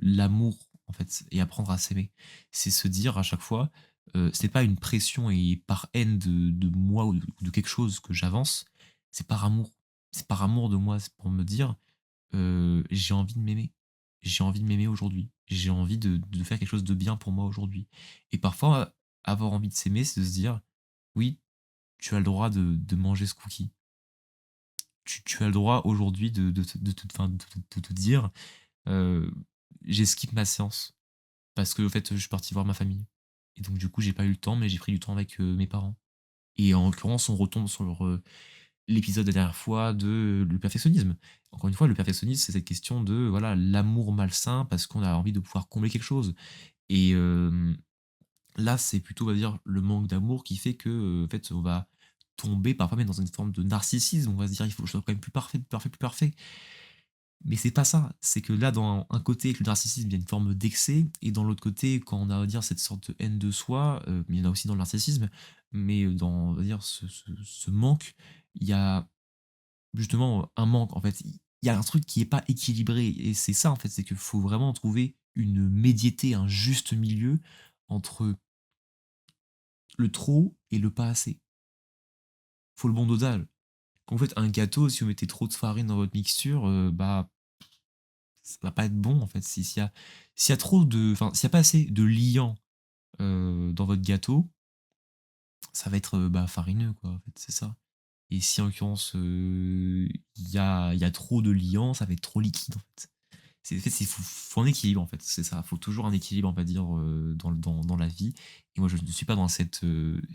l'amour, en fait, et apprendre à s'aimer. C'est se dire à chaque fois, ce n'est pas une pression et par haine de moi ou de quelque chose que j'avance, c'est par amour. C'est par amour de moi, c'est pour me dire, j'ai envie de m'aimer. J'ai envie de m'aimer aujourd'hui. J'ai envie de faire quelque chose de bien pour moi aujourd'hui. Et parfois, avoir envie de s'aimer, c'est de se dire, oui, tu as le droit de manger ce cookie. Tu as le droit aujourd'hui de te dire, euh, j'ai skip ma séance parce que, en fait, je suis parti voir ma famille. Et donc, du coup, j'ai pas eu le temps, mais j'ai pris du temps avec mes parents. Et en l'occurrence, on retombe sur l'épisode de la dernière fois de le perfectionnisme. Encore une fois, le perfectionnisme, c'est cette question de voilà l'amour malsain parce qu'on a envie de pouvoir combler quelque chose. Et là, c'est plutôt, on va dire, le manque d'amour qui fait que, en fait, on va tomber parfois même dans une forme de narcissisme. On va se dire, il faut que je sois quand même plus parfait, plus parfait, plus parfait. Mais c'est pas ça. C'est que là, dans un côté, avec le narcissisme, il y a une forme d'excès. Et dans l'autre côté, quand on a, on va dire, cette sorte de haine de soi, il y en a aussi dans le narcissisme, mais dans, on va dire, ce manque, il y a justement un manque. En fait, il y a un truc qui est pas équilibré. Et c'est ça, en fait, c'est qu'il faut vraiment trouver une médiété, un juste milieu entre le trop et le pas assez. Faut le bon dosage. Quand vous faites un gâteau, si vous mettez trop de farine dans votre mixture, bah, ça va pas être bon en fait. S'il y a trop de, enfin, s'il y a pas assez de liant dans votre gâteau, ça va être bah, farineux quoi. En fait, c'est ça. Et si en l'occurrence il y a trop de liant, ça va être trop liquide en fait. En fait, faut un équilibre en fait. C'est ça. Faut toujours un équilibre, on va dire, dans la vie. Et moi, je ne suis pas dans cette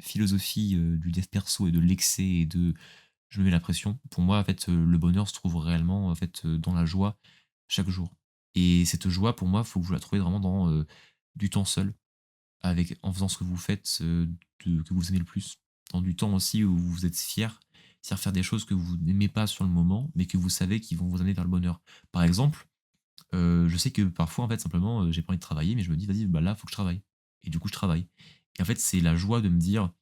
philosophie du dev perso et de l'excès et de je me mets la pression. Pour moi, en fait, le bonheur se trouve réellement en fait dans la joie chaque jour. Et cette joie, pour moi, faut que vous la trouviez vraiment dans du temps seul, avec en faisant ce que vous faites, que vous aimez le plus. Dans du temps aussi où vous êtes fier, c'est-à-dire faire des choses que vous n'aimez pas sur le moment, mais que vous savez qui vont vous amener vers le bonheur. Par exemple, je sais que parfois, en fait, simplement, j'ai pas envie de travailler, mais je me dis: «Vas-y, bah, là, faut que je travaille» et du coup, je travaille et en fait, c'est la joie de me dire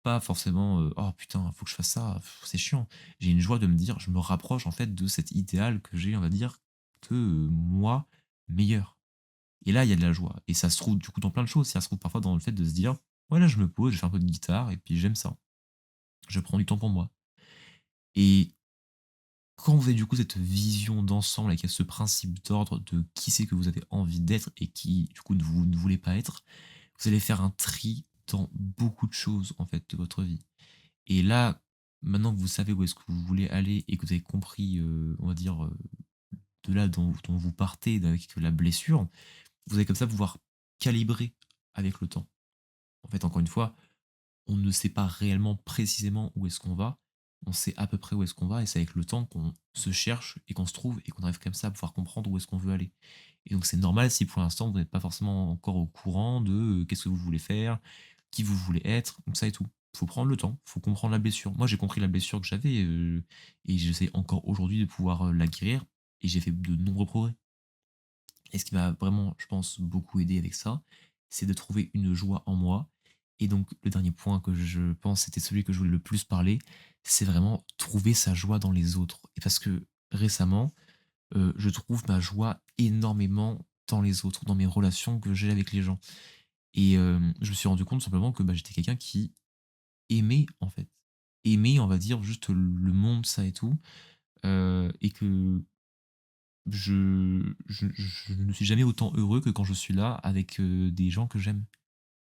pas forcément, «Oh putain, faut que je fasse ça, c'est chiant». J'ai une joie de me dire: «Je me rapproche, en fait, de cet idéal que j'ai, on va dire, de, moi meilleur» et là, il y a de la joie et ça se trouve, du coup, dans plein de choses. Ça se trouve parfois dans le fait de se dire: «Ouais, là, je me pose, je fais un peu de guitare et puis j'aime ça. Je prends du temps pour moi» et quand vous avez du coup cette vision d'ensemble avec ce principe d'ordre de qui c'est que vous avez envie d'être et qui du coup vous ne voulez pas être, vous allez faire un tri dans beaucoup de choses, en fait, de votre vie. Et là, maintenant que vous savez où est-ce que vous voulez aller et que vous avez compris, on va dire, de là dont vous partez avec la blessure, vous allez comme ça pouvoir calibrer avec le temps. En fait, encore une fois, on ne sait pas réellement précisément où est-ce qu'on va. On sait à peu près où est-ce qu'on va et c'est avec le temps qu'on se cherche et qu'on se trouve et qu'on arrive comme ça à pouvoir comprendre où est-ce qu'on veut aller. Et donc c'est normal si pour l'instant vous n'êtes pas forcément encore au courant de qu'est-ce que vous voulez faire, qui vous voulez être, donc ça et tout. Faut prendre le temps, faut comprendre la blessure. Moi j'ai compris la blessure que j'avais et j'essaie encore aujourd'hui de pouvoir la guérir et j'ai fait de nombreux progrès. Et ce qui m'a vraiment, je pense, beaucoup aidé avec ça, c'est de trouver une joie en moi. Et donc, le dernier point que je pense c'était celui que je voulais le plus parler, c'est vraiment trouver sa joie dans les autres. Et parce que récemment, je trouve ma joie énormément dans les autres, dans mes relations que j'ai avec les gens. Et je me suis rendu compte simplement que bah, j'étais quelqu'un qui aimait, en fait. Aimait, on va dire, juste le monde, ça et tout. Et que je ne suis jamais autant heureux que quand je suis là avec, des gens que j'aime.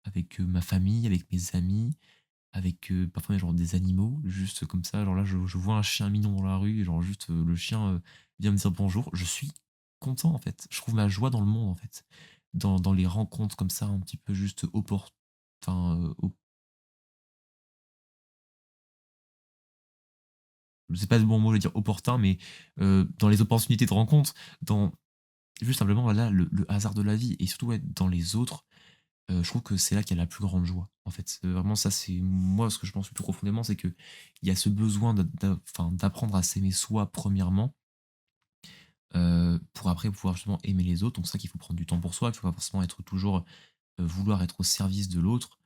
Avec, ma famille, avec mes amis, avec, parfois genre des animaux, juste comme ça. Genre là, je vois un chien mignon dans la rue et genre juste, le chien, vient me dire bonjour. Je suis content en fait. Je trouve ma joie dans le monde en fait. Dans les rencontres comme ça un petit peu juste enfin, op c'est pas le bon mot, je veux dire opportun, mais, dans les opportunités de rencontre, dans juste simplement voilà le hasard de la vie et surtout ouais, dans les autres. Je trouve que c'est là qu'il y a la plus grande joie, en fait. Vraiment ça, c'est moi ce que je pense le plus profondément, c'est qu'il y a ce besoin d'apprendre à s'aimer soi premièrement, pour après pouvoir justement aimer les autres. Donc c'est ça qu'il faut prendre du temps pour soi, il faut pas forcément être toujours, vouloir être au service de l'autre.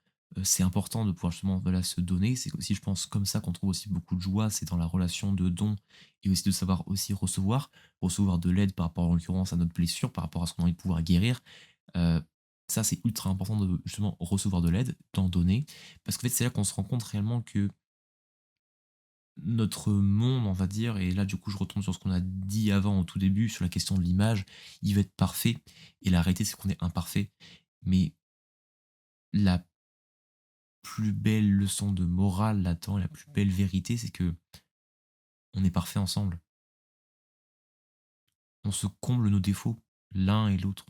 C'est important de pouvoir justement, voilà, se donner. C'est aussi, je pense, comme ça qu'on trouve aussi beaucoup de joie, c'est dans la relation de don et aussi de savoir aussi recevoir. Recevoir de l'aide par rapport, en l'occurrence, à notre blessure, par rapport à ce qu'on a envie de pouvoir guérir. Heu, Ça, c'est ultra important de justement recevoir de l'aide, d'en donner. Parce qu'en fait, c'est là qu'on se rend compte réellement que notre monde, on va dire, et là, du coup, je retombe sur ce qu'on a dit avant au tout début, sur la question de l'image, il va être parfait. Et la réalité, c'est qu'on est imparfait. Mais la plus belle leçon de morale là-dedans, la plus belle vérité, c'est que on est parfait ensemble. On se comble nos défauts, l'un et l'autre.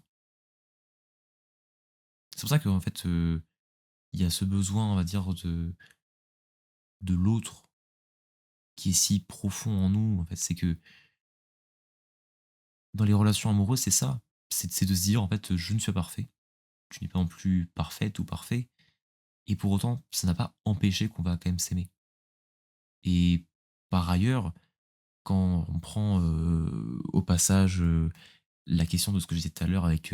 C'est pour ça qu'en fait, il y a ce besoin, on va dire, de l'autre qui est si profond en nous. En fait, c'est que dans les relations amoureuses, c'est ça. C'est de se dire, en fait, je ne suis pas parfait. Tu n'es pas non plus parfaite ou parfait. Et pour autant, ça n'a pas empêché qu'on va quand même s'aimer. Et par ailleurs, quand on prend au passage la question de ce que je disais tout à l'heure avec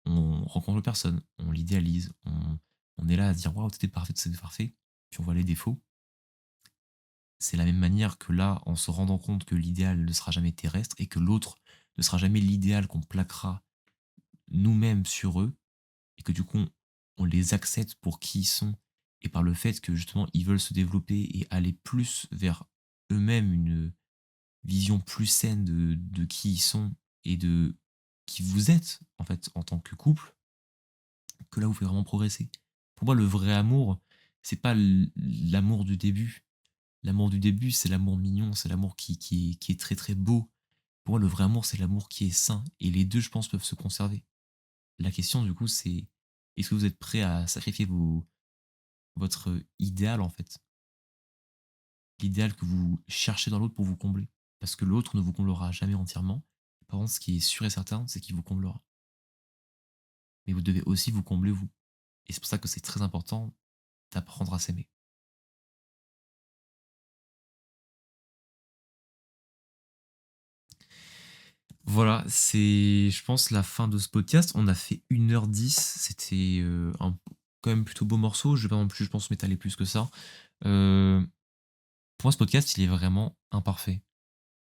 on rencontre personne, on l'idéalise, on est là à se dire waouh, c'était parfait, puis on voit les défauts. C'est la même manière que là, en se rendant compte que l'idéal ne sera jamais terrestre et que l'autre ne sera jamais l'idéal qu'on plaquera nous-mêmes sur eux, et que du coup, on les accepte pour qui ils sont, et par le fait que justement, ils veulent se développer et aller plus vers eux-mêmes, une vision plus saine de qui ils sont et de qui vous êtes, en fait, en tant que couple, que là, vous faites vraiment progresser. Pour moi, le vrai amour, c'est pas l'amour du début. L'amour du début, c'est l'amour mignon, c'est l'amour qui est très très beau. Pour moi, le vrai amour, c'est l'amour qui est sain. Et les deux, je pense, peuvent se conserver. La question, du coup, c'est est-ce que vous êtes prêt à sacrifier votre idéal, en fait? L'idéal que vous cherchez dans l'autre pour vous combler. Parce que l'autre ne vous comblera jamais entièrement. Par contre, ce qui est sûr et certain, c'est qu'il vous comblera. Mais vous devez aussi vous combler vous. Et c'est pour ça que c'est très important d'apprendre à s'aimer. Voilà, c'est, je pense, la fin de ce podcast. On a fait 1h10. C'était un quand même plutôt beau morceau. Je vais pas non plus, je pense, m'étaler plus que ça. Euh, pour moi, ce podcast, il est vraiment imparfait.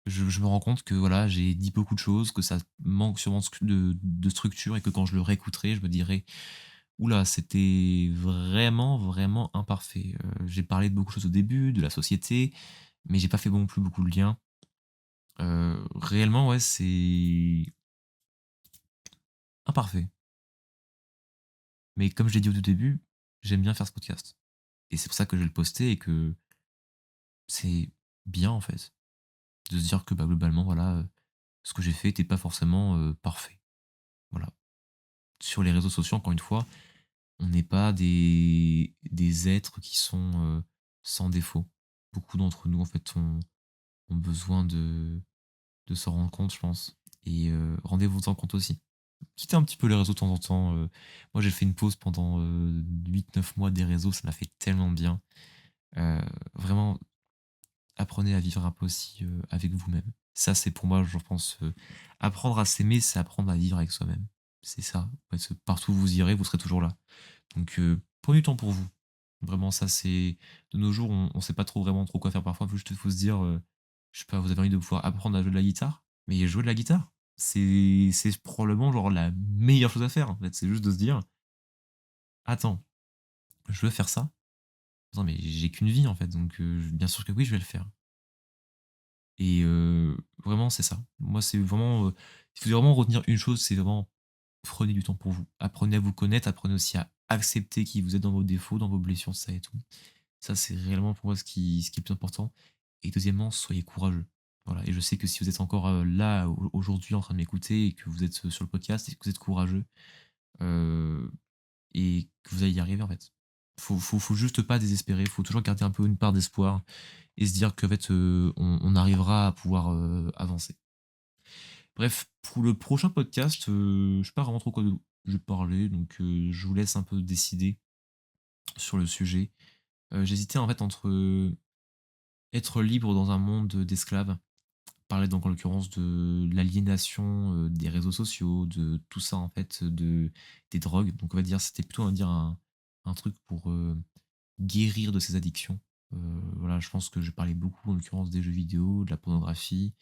Je me rends compte que voilà, j'ai dit beaucoup de choses, que ça manque sûrement de structure et que quand je le réécouterai, je me dirai oula, c'était vraiment, vraiment imparfait. J'ai parlé de beaucoup de choses au début, de la société, mais j'ai pas fait non plus beaucoup de liens. Réellement, ouais, c'est imparfait. Mais comme je l'ai dit au tout début, j'aime bien faire ce podcast. Et c'est pour ça que je vais le poster et que c'est bien en fait de se dire que bah, globalement, voilà, ce que j'ai fait n'était pas forcément parfait. Voilà. Sur les réseaux sociaux, encore une fois, on n'est pas des êtres qui sont sans défaut. Beaucoup d'entre nous, en fait, ont besoin de s'en rendre compte, je pense. Et rendez-vous en compte aussi. Quittez un petit peu les réseaux de temps en temps. Moi, j'ai fait une pause pendant 8-9 mois des réseaux, ça m'a fait tellement de bien. Vraiment, apprenez à vivre un peu aussi avec vous-même. Ça, c'est pour moi, je pense, apprendre à s'aimer, c'est apprendre à vivre avec soi-même. C'est ça. Ouais, partout où vous irez, vous serez toujours là. Donc, prenez du temps pour vous. Vraiment, ça, c'est. De nos jours, on sait pas trop vraiment trop quoi faire parfois. Faut se dire, je sais pas, vous avez envie de pouvoir apprendre à jouer de la guitare, mais jouer de la guitare, c'est probablement genre la meilleure chose à faire, en fait. C'est juste de se dire, attends, je veux faire ça. Non, mais j'ai qu'une vie, en fait. Donc, bien sûr que oui, je vais le faire. Et vraiment, c'est ça. Moi, c'est vraiment. Il faut vraiment retenir une chose, c'est vraiment prenez du temps pour vous. Apprenez à vous connaître, apprenez aussi à accepter qui vous êtes dans vos défauts, dans vos blessures, ça et tout. Ça, c'est réellement pour moi ce qui est le plus important. Et deuxièmement, soyez courageux. Voilà. Et je sais que si vous êtes encore là aujourd'hui en train de m'écouter et que vous êtes sur le podcast et que vous êtes courageux euh, et que vous allez y arriver en fait. Faut juste pas désespérer, faut toujours garder un peu une part d'espoir et se dire qu'en fait on arrivera à pouvoir avancer. Bref, pour le prochain podcast, je sais pas vraiment trop quoi je vais parler, donc je vous laisse un peu décider sur le sujet. J'hésitais en fait entre être libre dans un monde d'esclaves, parler donc en l'occurrence de l'aliénation des réseaux sociaux, de tout ça en fait, des drogues. Donc on va dire, c'était plutôt on va dire un truc pour guérir de ses addictions. Voilà, je pense que je parlais beaucoup en l'occurrence des jeux vidéo, de la pornographie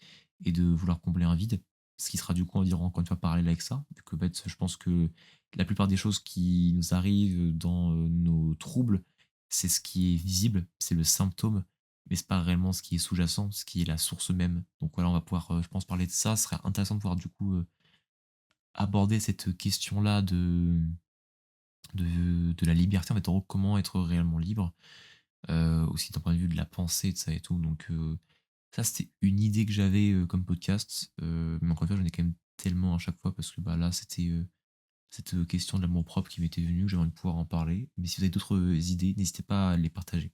et de vouloir combler un vide. Ce qui sera du coup, on va dire encore une fois parallèle avec ça. Vu que, en fait, je pense que la plupart des choses qui nous arrivent dans nos troubles, c'est ce qui est visible, c'est le symptôme, mais c'est pas réellement ce qui est sous-jacent, ce qui est la source même. Donc voilà, on va pouvoir, je pense, parler de ça. Ce serait intéressant de pouvoir du coup aborder cette question-là de la liberté, en fait, en gros, comment être réellement libre, aussi d'un point de vue de la pensée, de ça et tout. Donc ça, c'était une idée que j'avais comme podcast, mais encore une fois, j'en ai quand même tellement à chaque fois parce que bah, là, c'était cette question de l'amour propre qui m'était venue, que j'avais envie de pouvoir en parler. Mais si vous avez d'autres idées, n'hésitez pas à les partager.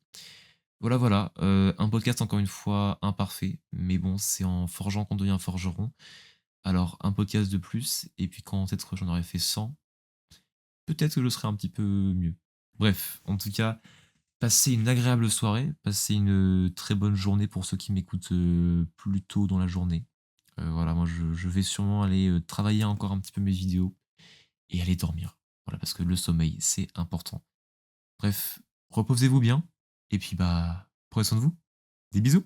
Voilà, voilà, un podcast encore une fois imparfait, mais bon, c'est en forgeant qu'on devient forgeron. Alors, un podcast de plus, et puis quand peut-être j'en aurais fait 100, peut-être que je serais un petit peu mieux. Bref, en tout cas, passez une agréable soirée, passez une très bonne journée pour ceux qui m'écoutent plus tôt dans la journée. Voilà, moi je vais sûrement aller travailler encore un petit peu mes vidéos et aller dormir. Voilà, parce que le sommeil, c'est important. Bref, reposez-vous bien, et puis bah, prenez soin de vous. Des bisous.